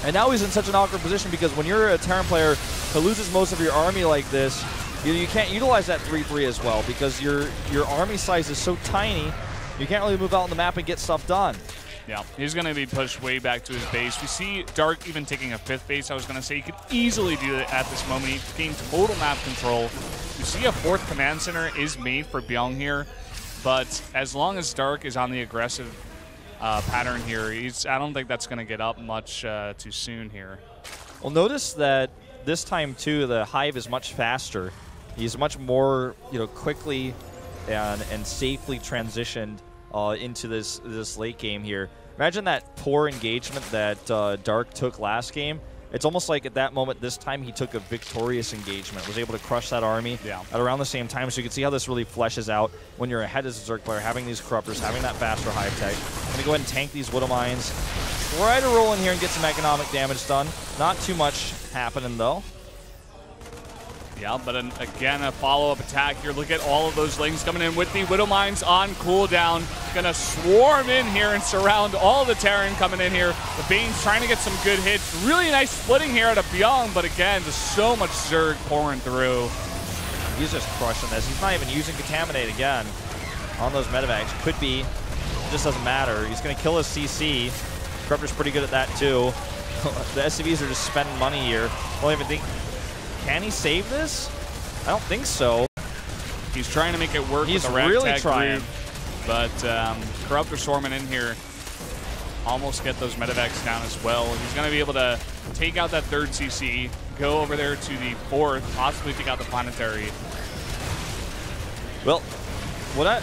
And now he's in such an awkward position because when you're a Terran player who loses most of your army like this, you can't utilize that 3-3 as well because your army size is so tiny, you can't really move out on the map and get stuff done. Yeah, he's going to be pushed way back to his base. We see Dark even taking a 5th base. I was going to say he could easily do it at this moment. He gained total map control. You see a 4th command center is made for Bbyong here, but as long as Dark is on the aggressive pattern here, I don't think that's going to get up much too soon here. Well, notice that this time too, the Hive is much faster. He's much more, quickly and safely transitioned into this late game here. Imagine that poor engagement that Dark took last game. It's almost like at that moment, this time he took a victorious engagement, was able to crush that army at around the same time. So you can see how this really fleshes out when you're ahead as a Zerg player, having these Corruptors, having that faster Hive tech. I'm going to go ahead and tank these Widow Mines. Try to roll in here and get some economic damage done. Not too much happening, though. Yeah, but again, a follow-up attack here. Look at all of those Lings coming in with the Widow Mines on cooldown. Gonna swarm in here and surround all the Terran coming in here. The Bane's trying to get some good hits. Really nice splitting here out of Bbyong, but again, just so much Zerg pouring through. He's just crushing this. He's not even using Contaminate again on those medevacs. Could be. It just doesn't matter. He's gonna kill his CC. Corruptor's pretty good at that too. The SCVs are just spending money here. I don't even think. Can he save this? I don't think so. He's trying to make it work with the really trying. Group, but Corruptor swarming in here. Almost get those medevacs down as well. He's going to be able to take out that 3rd CC, go over there to the 4th, possibly take out the planetary. Well, what I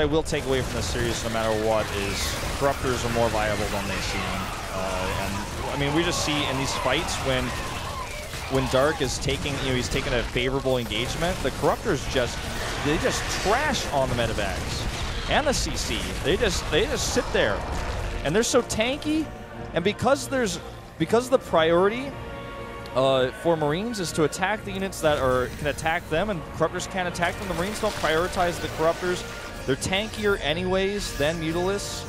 will take away from this series, no matter what, is Corruptors are more viable than they seem. And I mean, we just see in these fights when Dark is taking, he's taking a favorable engagement, the Corruptors they just trash on the medevacs and the CC. They just sit there, and they're so tanky. And because the priority for Marines is to attack the units that can attack them, and Corruptors can't attack them, the Marines don't prioritize the Corruptors. They're tankier anyways than Mutalisks.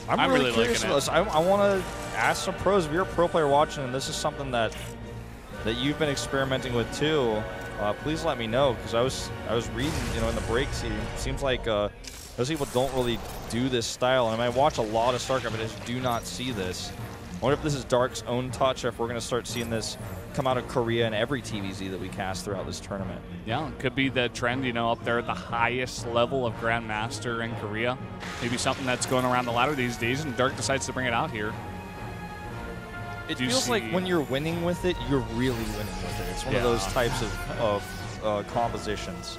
I'm really curious about this. I want to ask some pros. If you're a pro player watching, and this is something that you've been experimenting with too, please let me know, because I was reading, in the breaks, it seems like those people don't really do this style. And I watch a lot of StarCraft, but I just do not see this. I wonder if this is Dark's own touch, or if we're going to start seeing this come out of Korea in every TVZ that we cast throughout this tournament. Yeah, it could be the trend, up there at the highest level of Grandmaster in Korea. Maybe something that's going around the ladder these days, and Dark decides to bring it out here. It feels like when you're winning with it, you're really winning with it. It's one of those types of compositions.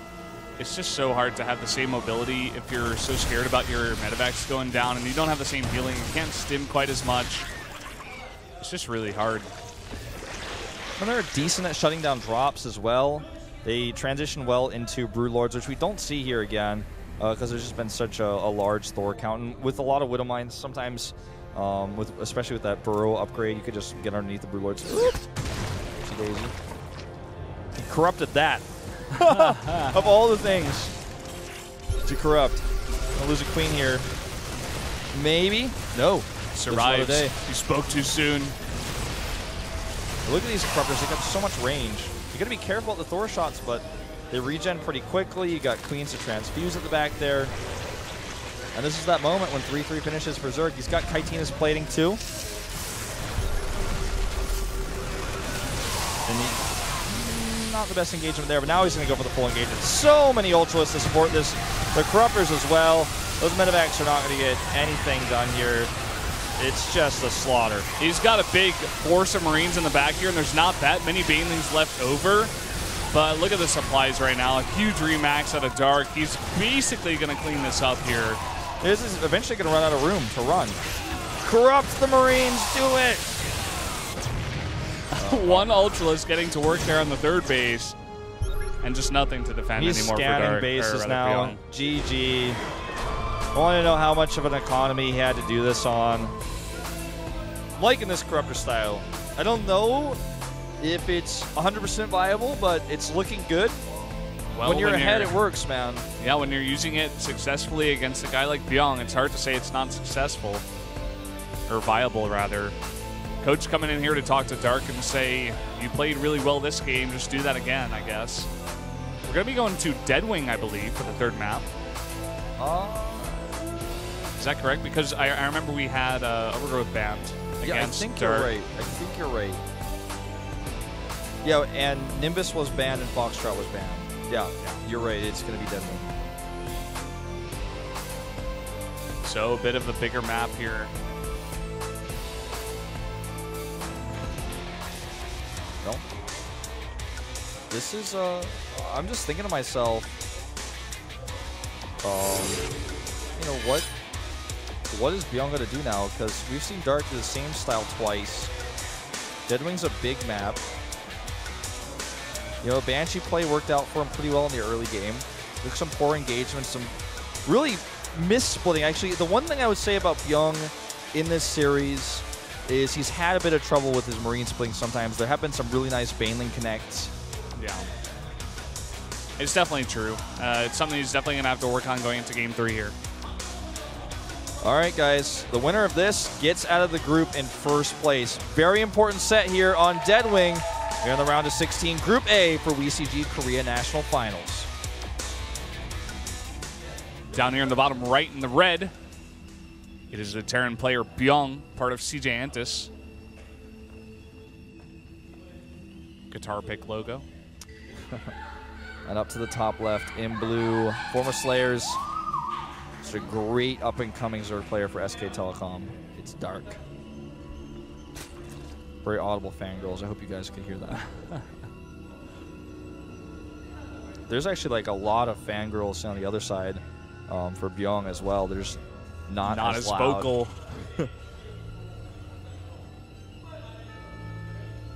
It's just so hard to have the same mobility if you're so scared about your medevacs going down and you don't have the same healing. You can't stim quite as much. It's just really hard. And they're decent at shutting down drops as well. They transition well into Broodlords, which we don't see here again because there's just been such a large Thor count. And with a lot of Widow Mines, sometimes, especially with that Burrow upgrade, you could just get underneath the Broodlords. Oopsie daisy. He corrupted that. Of all the things to corrupt. Gonna lose a queen here. Maybe? No. Survives. You spoke too soon. Look at these Corruptors. They got so much range. You gotta be careful at the Thor shots, but they regen pretty quickly. You got queens to transfuse at the back there. And this is that moment when 3-3 finishes for Zerg. He's got Kaitina's plating too. And not the best engagement there, but now he's going to go for the full engagement. So many Ultras to support this. The Corruptors as well. Those Medivacs are not going to get anything done here. It's just a slaughter. He's got a big force of Marines in the back here, and there's not that many Banelings left over. But look at the supplies right now. A huge remax out of Dark. He's basically going to clean this up here. This is eventually going to run out of room to run. Corrupt the Marines. Do it. One Ultralist getting to work there on the third base. And just nothing to defend He's anymore for scanning Dark. bases now. GG. I want to know how much of an economy he had to do this on. I'm liking this Corruptor style. I don't know if it's 100% viable, but it's looking good. Well, when you're ahead, it works, man. Yeah, when you're using it successfully against a guy like Bbyong, it's hard to say it's not successful. Or viable, rather. Coach coming in here to talk to Dark and say, you played really well this game, just do that again, I guess. We're going to be going to Deadwing, I believe, for the third map. Is that correct? Because I remember we had Overgrowth banned against Yeah, I think Dark. you're right. I think you're right. Yeah, and Nimbus was banned and Foxtrot was banned. Yeah, you're right. It's going to be Deadwing. So a bit of a bigger map here. Well, this is, I'm just thinking to myself, you know, what is Bbyong going to do now? Because we've seen Dark do the same style twice. Deadwing's a big map. You know, Banshee play worked out for him pretty well in the early game. Took some poor engagement, some really missplitting. Actually, the one thing I would say about Bbyong in this series is he's had a bit of trouble with his Marine splitting sometimes. There have been some really nice Baneling connects. Yeah. It's definitely true. It's something he's definitely going to have to work on going into Game 3 here. All right, guys. The winner of this gets out of the group in first place. Very important set here on Deadwing. We're in the round of 16, Group A for WECG Korea National Finals. Down here in the bottom right in the red, it is the Terran player Bbyong, part of CJ Antis. Guitar pick logo. And up to the top left in blue, former Slayers. It's a great up-and-coming Zerg player for SK Telecom. It's Dark. Very audible fangirls. I hope you guys can hear that. There's actually like a lot of fangirls on the other side for Bbyong as well. There's not as loud. Vocal.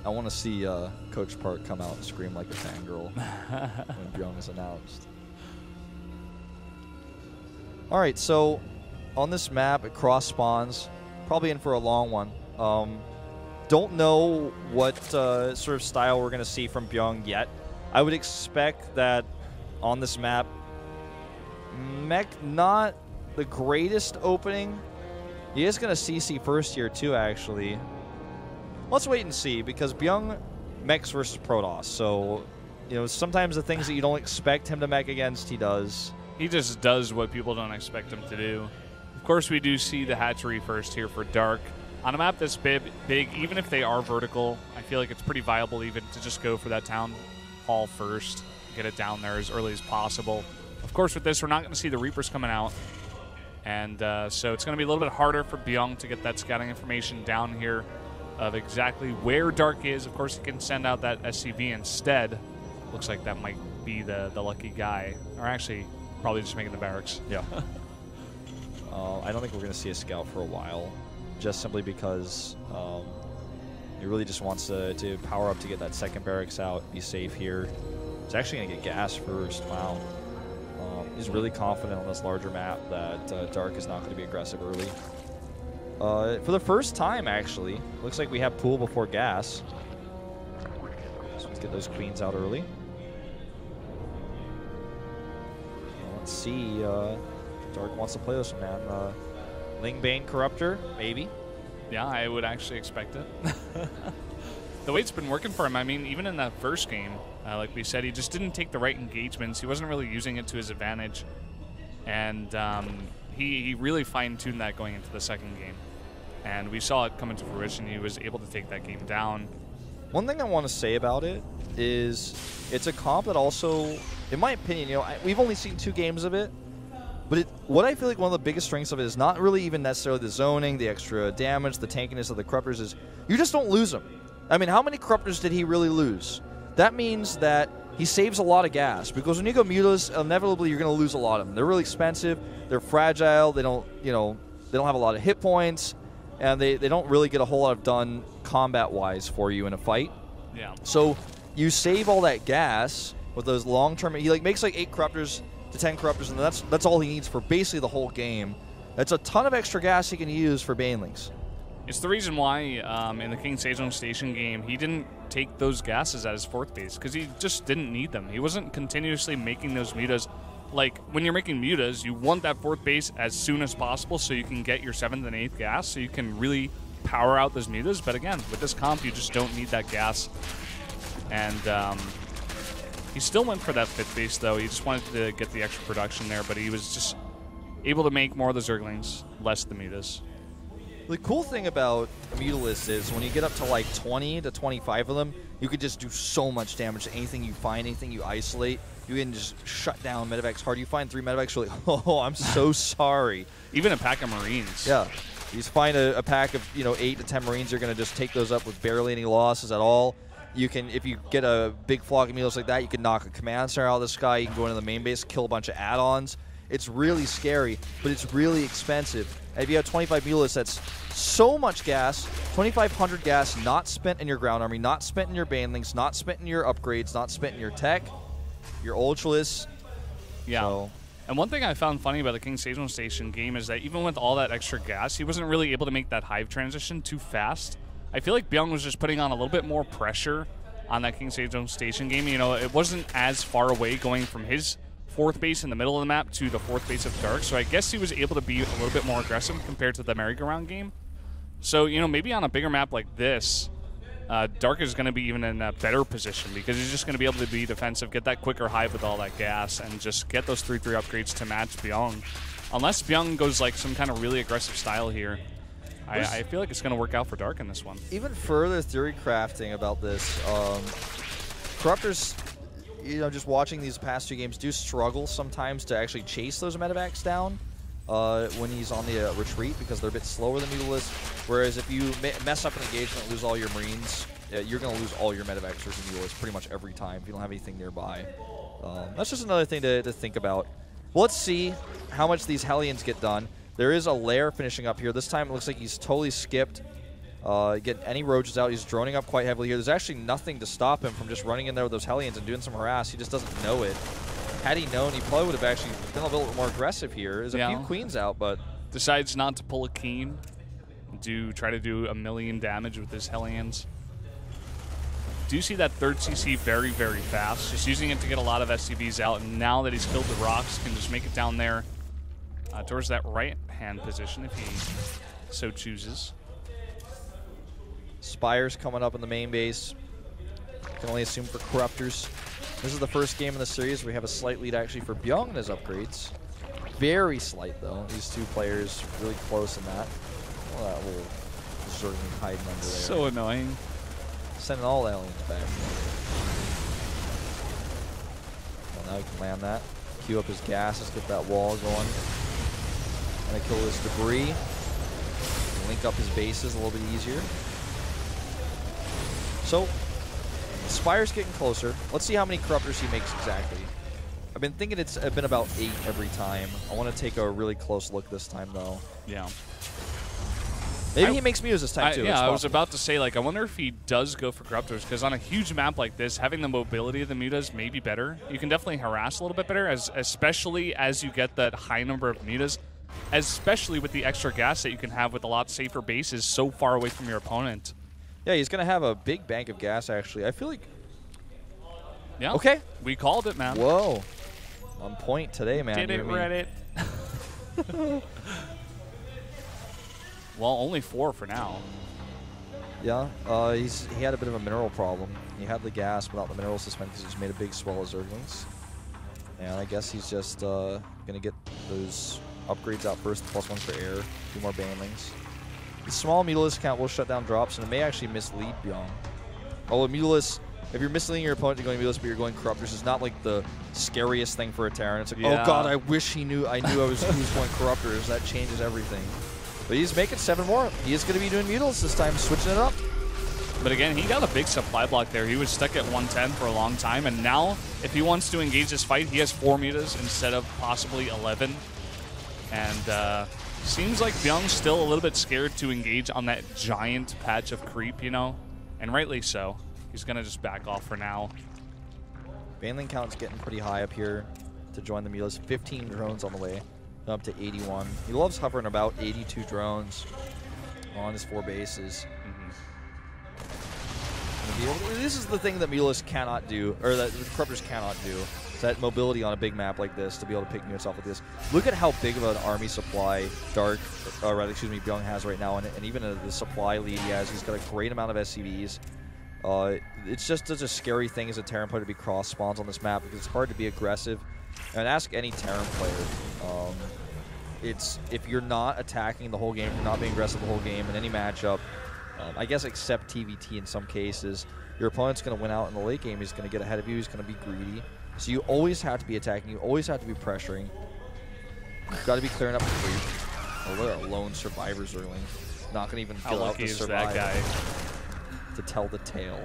I want to see Coach Park come out and scream like a fangirl when Bbyong is announced. All right, so on this map, it cross spawns. Probably in for a long one. Don't know what sort of style we're going to see from Bbyong yet. I would expect that on this map, mech not the greatest opening. He is going to CC first here too, actually. Let's wait and see, because Bbyong mechs versus Protoss. So, you know, sometimes the things that you don't expect him to mech against, he does. He just does what people don't expect him to do. Of course, we do see the hatchery first here for Dark. On a map this big, even if they are vertical, I feel like it's pretty viable even to just go for that town hall first, get it down there as early as possible. Of course, with this, we're not going to see the Reapers coming out. And so it's going to be a little bit harder for Bbyong to get that scouting information down here of exactly where Dark is. Of course, he can send out that SCV instead. Looks like that might be the lucky guy. Or actually, probably just making the barracks. Yeah. I don't think we're going to see a scout for a while, just simply because he really just wants to power up to get that second barracks out, be safe here. He's actually going to get gas first. Wow. He's really confident on this larger map that Dark is not going to be aggressive early. For the first time, actually, looks like we have pool before gas. So let's get those queens out early. Let's see. Dark wants to play this one, man. Lingbane Corruptor, maybe. Yeah, I would actually expect it. The way it's been working for him, I mean, even in that first game, like we said, he just didn't take the right engagements. He wasn't really using it to his advantage. And he really fine-tuned that going into the second game. And we saw it come into fruition. He was able to take that game down. One thing I want to say about it is it's a comp that also, in my opinion, you know, we've only seen 2 games of it, but what I feel like one of the biggest strengths of it is not really even necessarily the zoning, the extra damage, the tankiness of the corruptors, is you just don't lose them. I mean, how many corruptors did he really lose? That means that he saves a lot of gas, because when you go mutas, inevitably you're going to lose a lot of them. They're really expensive, they're fragile, they don't, you know, they don't have a lot of hit points, and they don't really get a whole lot of done combat-wise for you in a fight. Yeah. So you save all that gas with those long-term. He like makes like 8 corruptors to 10 corruptors, and that's all he needs for basically the whole game. That's a ton of extra gas he can use for banelings. It's the reason why in the King Sejong Station game he didn't take those gases at his 4th base, because he just didn't need them. He wasn't continuously making those mutas. Like, when you're making mutas, you want that 4th base as soon as possible so you can get your 7th and 8th gas, so you can really power out those mutas. But again, with this comp, you just don't need that gas. And he still went for that 5th base, though. He just wanted to get the extra production there, but he was just able to make more of the Zerglings, less the mutas. The cool thing about Mutalists is when you get up to like 20 to 25 of them, you could just do so much damage to anything you find, anything you isolate. You can just shut down Medivacs hard. You find 3 Medivacs, you're like, oh, I'm so sorry. Even a pack of Marines. Yeah. You just find a pack of, you know, 8 to 10 Marines, you're going to just take those up with barely any losses at all. You can, if you get a big flock of Mutalists like that, you can knock a command center out of the sky. You can go into the main base, kill a bunch of add-ons. It's really scary, but it's really expensive. And if you have 25 Mutalists, that's so much gas, 2,500 gas not spent in your ground army, not spent in your banelings, not spent in your upgrades, not spent in your tech, your ultralists. Yeah. So. And one thing I found funny about the King Sejong Station game is that even with all that extra gas, he wasn't really able to make that hive transition too fast. I feel like Bbyong was just putting on a little bit more pressure on that King Sejong Station game. You know, it wasn't as far away going from his 4th base in the middle of the map to the 4th base of Dark, so I guess he was able to be a little bit more aggressive compared to the merry-go-round game. So, you know, maybe on a bigger map like this, Dark is going to be even in a better position because he's just going to be able to be defensive, get that quicker hive with all that gas, and just get those 3-3 upgrades to match Bbyong. Unless Bbyong goes like some kind of really aggressive style here, I feel like it's going to work out for Dark in this one. Even further theory crafting about this, Corruptors, you know, just watching these past 2 games, do struggle sometimes to actually chase those Medivacs down when he's on the retreat, because they're a bit slower than Mutalists. Whereas if you mess up an engagement, lose all your Marines, you're going to lose all your Medivacs versus Mutalists pretty much every time if you don't have anything nearby. That's just another thing to think about. Well, let's see how much these Hellions get done. There is a lair finishing up here. This time it looks like he's totally skipped getting any roaches out. He's droning up quite heavily here. There's actually nothing to stop him from just running in there with those Hellions and doing some harass. He just doesn't know it. Had he known, he probably would have actually been a little bit more aggressive here. There's a few queens out, but decides not to pull a keen, try to do a million damage with his Hellions. Do see that 3rd CC very, very fast. Just using it to get a lot of SCVs out, and now that he's killed the rocks, can just make it down there towards that right-hand position if he so chooses. Spires coming up in the main base. Can only assume for Corruptors. This is the first game in the series. We have a slight lead actually for Bbyong and his upgrades. Very slight though. These 2 players really close in that. Oh, that little Zergling hiding under there. So annoying. Sending all the aliens back. Well, now he can land that. Queue up his gases, get that wall going. Gonna kill this debris. Link up his bases a little bit easier. So, Spire's getting closer. Let's see how many Corruptors he makes exactly. I've been thinking it's been about 8 every time. I want to take a really close look this time, though. Yeah. Maybe he makes Muse this time, too. Yeah, I was about to say, like, I wonder if he does go for Corruptors, because on a huge map like this, having the mobility of the mutas may be better. You can definitely harass a little bit better, especially as you get that high number of mutas, especially with the extra gas that you can have with a lot safer bases so far away from your opponent. Yeah, he's going to have a big bank of gas, actually. I feel like... Yeah. Okay. We called it, man. Whoa. On point today, man. Did it, Reddit. Well, only 4 for now. Yeah, he had a bit of a mineral problem. He had the gas without the mineral suspended because he just made a big swell of Zerglings. And I guess he's just going to get those upgrades out first, +1 for air, 2 more banelings. The small Mutalist count will shut down drops, and it may actually mislead Bbyong. Oh, Mutalist if you're misleading your opponent to going Mulas, but you're going Corruptors, is not like the scariest thing for a Terran. It's like, oh god, I wish he knew. I knew I was going Corruptors. That changes everything. But he's making 7 more. He is going to be doing Mulas this time, switching it up. But again, he got a big supply block there. He was stuck at 110 for a long time, and now if he wants to engage this fight, he has 4 mutas instead of possibly 11. And seems like Bbyong's still a little bit scared to engage on that giant patch of creep, you know, and rightly so. He's going to just back off for now. Baneling count's getting pretty high up here to join the mulas. 15 drones on the way, up to 81. He loves hovering about 82 drones on his 4 bases. This is the thing that mulas cannot do, or that the Corruptors cannot do. That mobility on a big map like this to be able to pick units off like this. Look at how big of an army supply Bbyong has right now, and even the supply lead he has. He's got a great amount of SCVs. It's just such a scary thing as a Terran player to be cross spawns on this map because it's hard to be aggressive. And ask any Terran player. It's if you're not attacking the whole game, if you're not being aggressive the whole game in any matchup. I guess except TVT in some cases, your opponent's going to win out in the late game. He's going to get ahead of you. He's going to be greedy. So you always have to be attacking. You always have to be pressuring. You've got to be clearing up the creep. Oh, look at a lone survivor Zerling. Not going to even fill out to survive. That guy to tell the tale.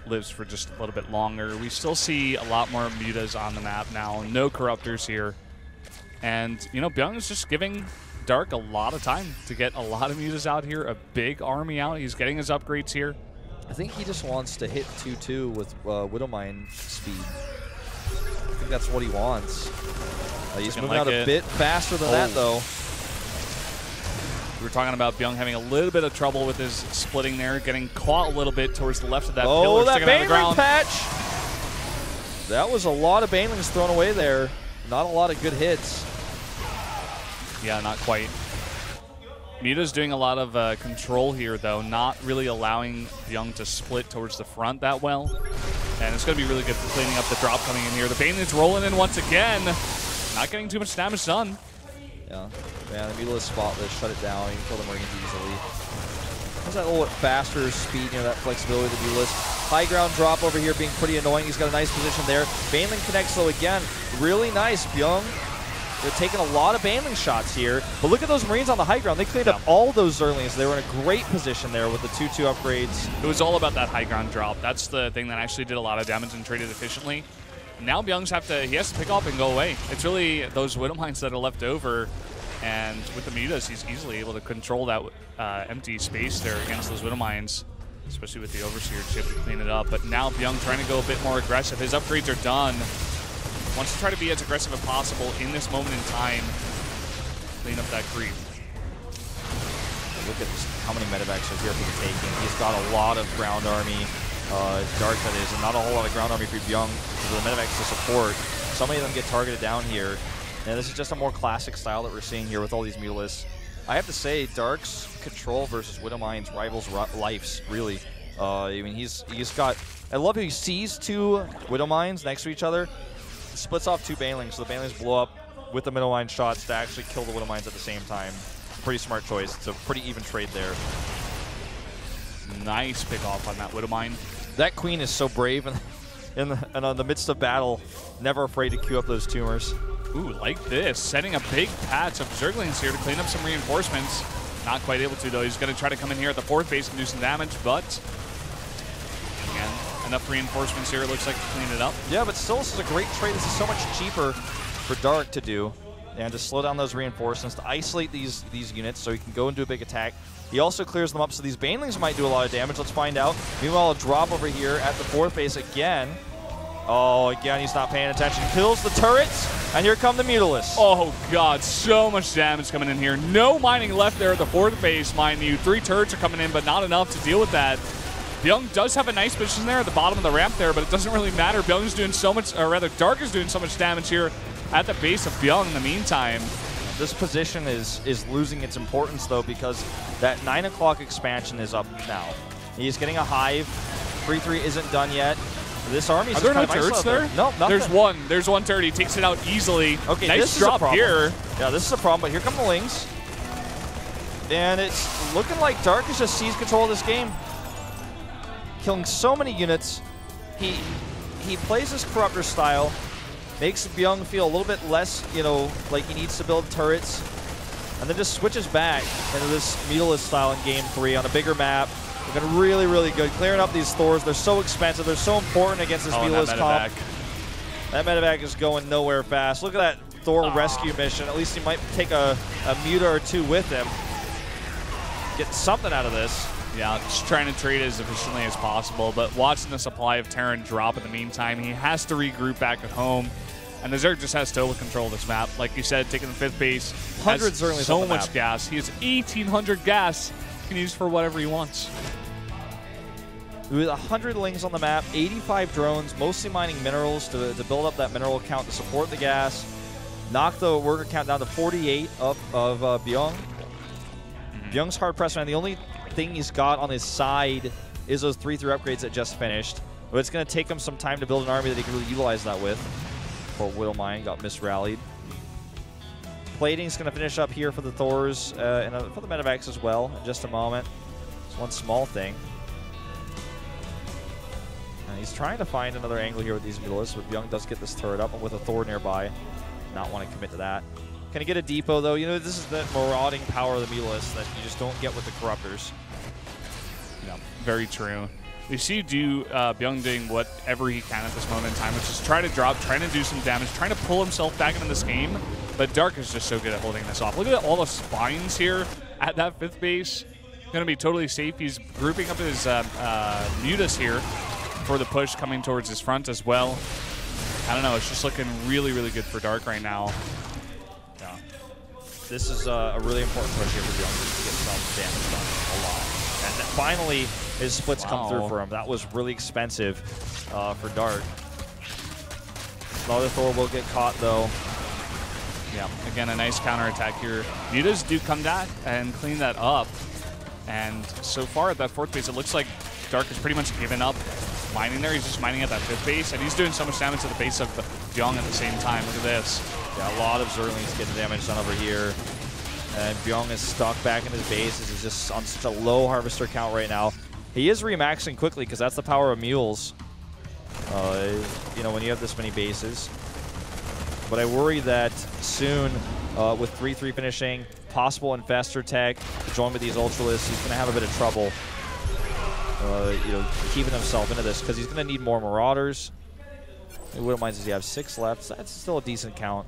Lives for just a little bit longer. We still see a lot more mutas on the map now. No Corruptors here. And, you know, Bbyong is just giving Dark a lot of time to get a lot of mutas out here, a big army out. He's getting his upgrades here. I think he just wants to hit 2-2 with Widowmine speed. I think that's what he wants. He's moving out a bit faster than that, though. We were talking about Bbyong having a little bit of trouble with his splitting there, getting caught a little bit towards the left of that pillar. Oh, that Baneling patch! That was a lot of Banelings thrown away there. Not a lot of good hits. Yeah, not quite. Muta's doing a lot of control here, though, not really allowing Bbyong to split towards the front that well. And it's going to be really good for cleaning up the drop coming in here. The Baneling's rolling in once again. Not getting too much damage done. Yeah, man, the Mutala is spotless. Shut it down. You can kill the Marines easily. Has that little bit faster speed, you know, that flexibility of the Mutalisk. High ground drop over here being pretty annoying. He's got a nice position there. Baneling connects, though, again. Really nice. Bbyong, they're taking a lot of Baneling shots here. But look at those Marines on the high ground. They cleaned up all those Zerlings. They were in a great position there with the 2-2 upgrades. It was all about that high ground drop. That's the thing that actually did a lot of damage and traded efficiently. Now Bbyong's he has to pick up and go away. It's really those Widow Mines that are left over. And with the mutas, he's easily able to control that empty space there against those Widow Mines, especially with the Overseer chip to clean it up. But now Bbyong trying to go a bit more aggressive. His upgrades are done. Wants to try to be as aggressive as possible in this moment in time. Clean up that creep. Look at how many medevacs are here for the taking. He's got a lot of ground army, Dark that is, and not a whole lot of ground army for Bbyong for the medevacs to support. So many of them get targeted down here. And this is just a more classic style that we're seeing here with all these Mutalisks. I have to say, Dark's control versus Widowmine's rivals lives, really. I mean, he's got... I love how he sees 2 Widowmines next to each other, splits off 2 Banelings, so the Banelings blow up with the Widowmine shots to actually kill the Widowmines at the same time. Pretty smart choice. It's a pretty even trade there. Nice pick off on that Widowmine. That Queen is so brave in the midst of battle, never afraid to queue up those tumors. Ooh, like this. Setting a big patch of Zerglings here to clean up some reinforcements. Not quite able to, though. He's going to try to come in here at the 4th base and do some damage, but again, enough reinforcements here, it looks like, to clean it up. Yeah, but still, this is a great trade. This is so much cheaper for Dark to do and to slow down those reinforcements, to isolate these units so he can go and do a big attack. He also clears them up, so these Banelings might do a lot of damage. Let's find out. Meanwhile, a drop over here at the 4th base again. Oh, again, he's not paying attention. Kills the turrets, and here come the Mutalisks. Oh, God, so much damage coming in here. No mining left there at the 4th base, mind you. 3 turrets are coming in, but not enough to deal with that. Bbyong does have a nice position there at the bottom of the ramp there, but it doesn't really matter. Bbyong's doing so much, or rather, Dark is doing so much damage here at the base of Bbyong in the meantime. This position is losing its importance, though, because that 9 o'clock expansion is up now. He's getting a hive. 3-3 isn't done yet. This army is Are there no turrets there? No, nothing. There's one. There's one turret. He takes it out easily. Okay, nice this drop is a problem. here. Yeah, this is a problem, but here come the Lings. And it's looking like Dark has just seized control of this game. killing so many units. He plays his Corruptor style, makes Bbyong feel a little bit less, you know, like he needs to build turrets, and then just switches back into this Meatless style in game 3 on a bigger map. Looking really, really good. Clearing up these Thors. They're so expensive. They're so important against this Meatless comp. That medevac is going nowhere fast. Look at that Thor rescue mission. At least he might take a Muta or 2 with him. Get something out of this. Yeah, just trying to trade as efficiently as possible, but watching the supply of Terran drop in the meantime, he has to regroup back at home. And the Zerg just has total control of this map. Like you said, taking the 5th base. 100 Zerglings so on the much map. gas. He has 1,800 gas. He can use for whatever he wants. With 100 lings on the map, 85 drones, mostly mining minerals to build up that mineral count to support the gas. Knock the worker count down to 48 of Bbyong. Bbyong's hard pressed, man. The only thing he's got on his side is those 3-3 upgrades that just finished. But it's going to take him some time to build an army that he can really utilize that with. Poor Widowmine got misrallied. Plating's going to finish up here for the Thors and for the medevacs as well in just a moment. It's one small thing. And he's trying to find another angle here with these Mutas, but Bbyong does get this turret up, and with a Thor nearby, not want to commit to that. Can he get a depot, though? You know, this is the marauding power of the Mutas that you just don't get with the Corruptors. Yeah, very true. We see Bbyong doing whatever he can at this moment in time, which is try to drop, trying to do some damage, trying to pull himself back into this game. But Dark is just so good at holding this off. Look at all the spines here at that 5th base. Going to be totally safe. He's grouping up his Mutas here for the push coming towards his front as well. I don't know. It's just looking really, really good for Dark right now. Yeah. This is a really important push here for Bbyong to get some damage done. A lot. And then finally, his splits come through for him. That was really expensive for Dark. Another Thor will get caught, though. Yeah, again, a nice counterattack here. Mutas do come back and clean that up. And so far at that 4th base, it looks like Dark has pretty much given up mining there. He's just mining at that 5th base, and he's doing so much damage to the base of Bbyong at the same time. Look at this. Yeah, a lot of Zerglings getting damage done over here. And Bbyong is stuck back in his base. He's just on such a low harvester count right now. He is remaxing quickly because that's the power of mules. You know, when you have this many bases. But I worry that soon, with 3-3 finishing, possible Infestor tech to join with these Ultralists, he's going to have a bit of trouble, you know, keeping himself into this because he's going to need more Marauders. Widowmine says you have 6 left. So that's still a decent count.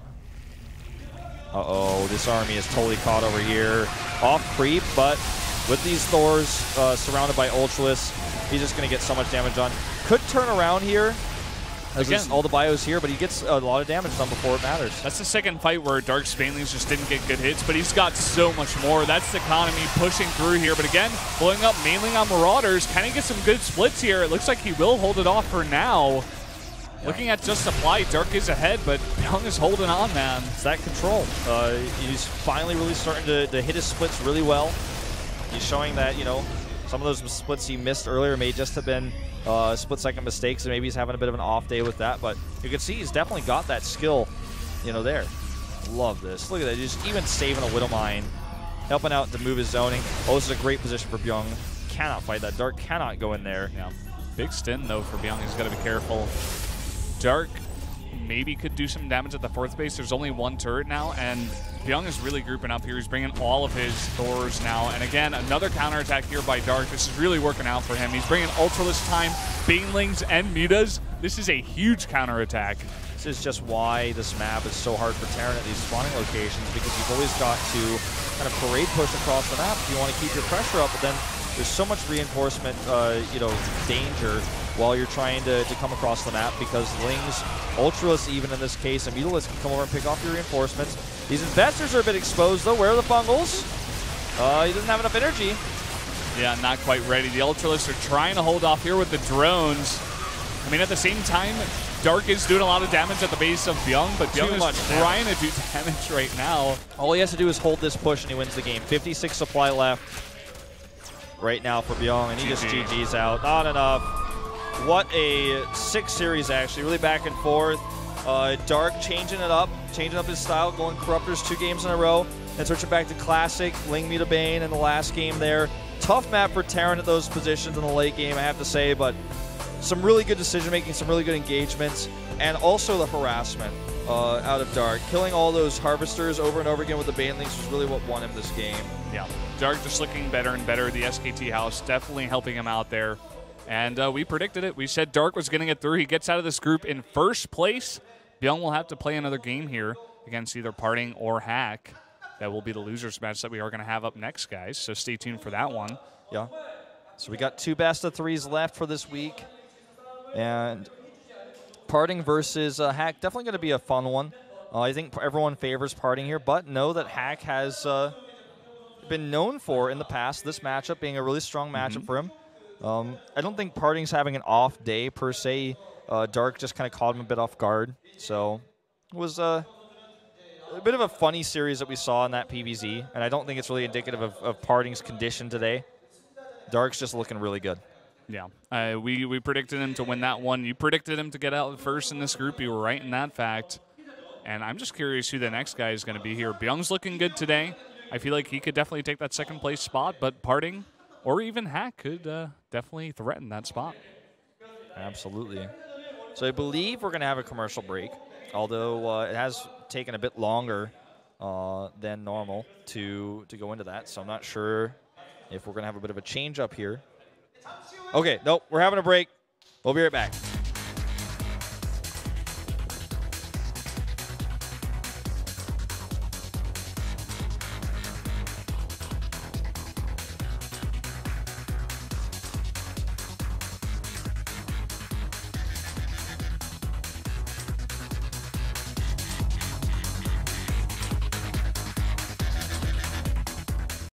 Uh-oh, this army is totally caught over here. Off creep, but with these Thors surrounded by Ultralists, he's just going to get so much damage done. Could turn around here. Again, all the bios here, but he gets a lot of damage done before it matters. That's the second fight where Dark Spanelings just didn't get good hits, but he's got so much more. That's the economy pushing through here. But again, blowing up mainly on Marauders. Can he get some good splits here? It looks like he will hold it off for now. Yeah. Looking at just supply, Dark is ahead, but Bbyong is holding on, man. It's that control. He's finally really starting to hit his splits really well. He's showing that, you know, some of those splits he missed earlier may just have been split-second mistakes, and maybe he's having a bit of an off day with that, but you can see he's definitely got that skill, you know, there. Love this. Look at that. Just even saving a Widowmine, helping out to move his zoning. Oh, this is a great position for Bbyong. Cannot fight that. Dark cannot go in there. Yeah. Big stun, though, for Bbyong. He's got to be careful. Dark maybe could do some damage at the 4th base. There's only 1 turret now, and Bbyong is really grouping up here. He's bringing all of his Thors now. And again, another counterattack here by Dark. This is really working out for him. He's bringing Ultralist time, Banelings, and Mutas. This is a huge counterattack. This is just why this map is so hard for Terran at these spawning locations, because you've always got to kind of parade push across the map if you want to keep your pressure up, but then there's so much reinforcement, you know, danger while you're trying to come across the map, because Lings, Ultralists even in this case, and Mutalists can come over and pick off your reinforcements. These Investors are a bit exposed, though. Where are the Fungals? He doesn't have enough energy. Yeah, not quite ready. The Ultralists are trying to hold off here with the drones. I mean, at the same time, Dark is doing a lot of damage at the base of Bbyong, but Bbyong is trying to do damage right now. All he has to do is hold this push, and he wins the game. 56 supply left right now for Bbyong, and he just GG's out. Not enough. What a 6 series, actually. Really back and forth. Dark changing up his style, going Corruptors 2 games in a row, and switching back to Classic, Ling Muta Bane in the last game there. Tough map for Terran at those positions in the late game, I have to say, but some really good decision-making, some really good engagements, and also the harassment out of Dark. Killing all those Harvesters over and over again with the Banelings was really what won him this game. Yeah, Dark just looking better and better. The SKT house definitely helping him out there. And we predicted it. We said Dark was going to get through. He gets out of this group in first place. Bbyong will have to play another game here against either Parting or Hack. That will be the losers match that we are going to have up next, guys. So stay tuned for that one. Yeah. So we got 2 best-of-3s left for this week. And Parting versus Hack, definitely going to be a fun one. I think everyone favors Parting here, but know that Hack has been known for in the past this matchup being a really strong matchup for him. I don't think Parting's having an off day per se. Dark just kind of caught him a bit off guard. So it was a bit of a funny series that we saw in that PVZ, and I don't think it's really indicative of Parting's condition today. Dark's just looking really good. Yeah, we predicted him to win that one. You predicted him to get out first in this group. You were right in that fact. And I'm just curious who the next guy is going to be here. Byung's looking good today. I feel like he could definitely take that second place spot, but Parting or even Hack could definitely threaten that spot. Absolutely. So I believe we're going to have a commercial break, although it has taken a bit longer than normal to go into that. So I'm not sure if we're going to have a bit of a change up here. Okay, nope, we're having a break. We'll be right back.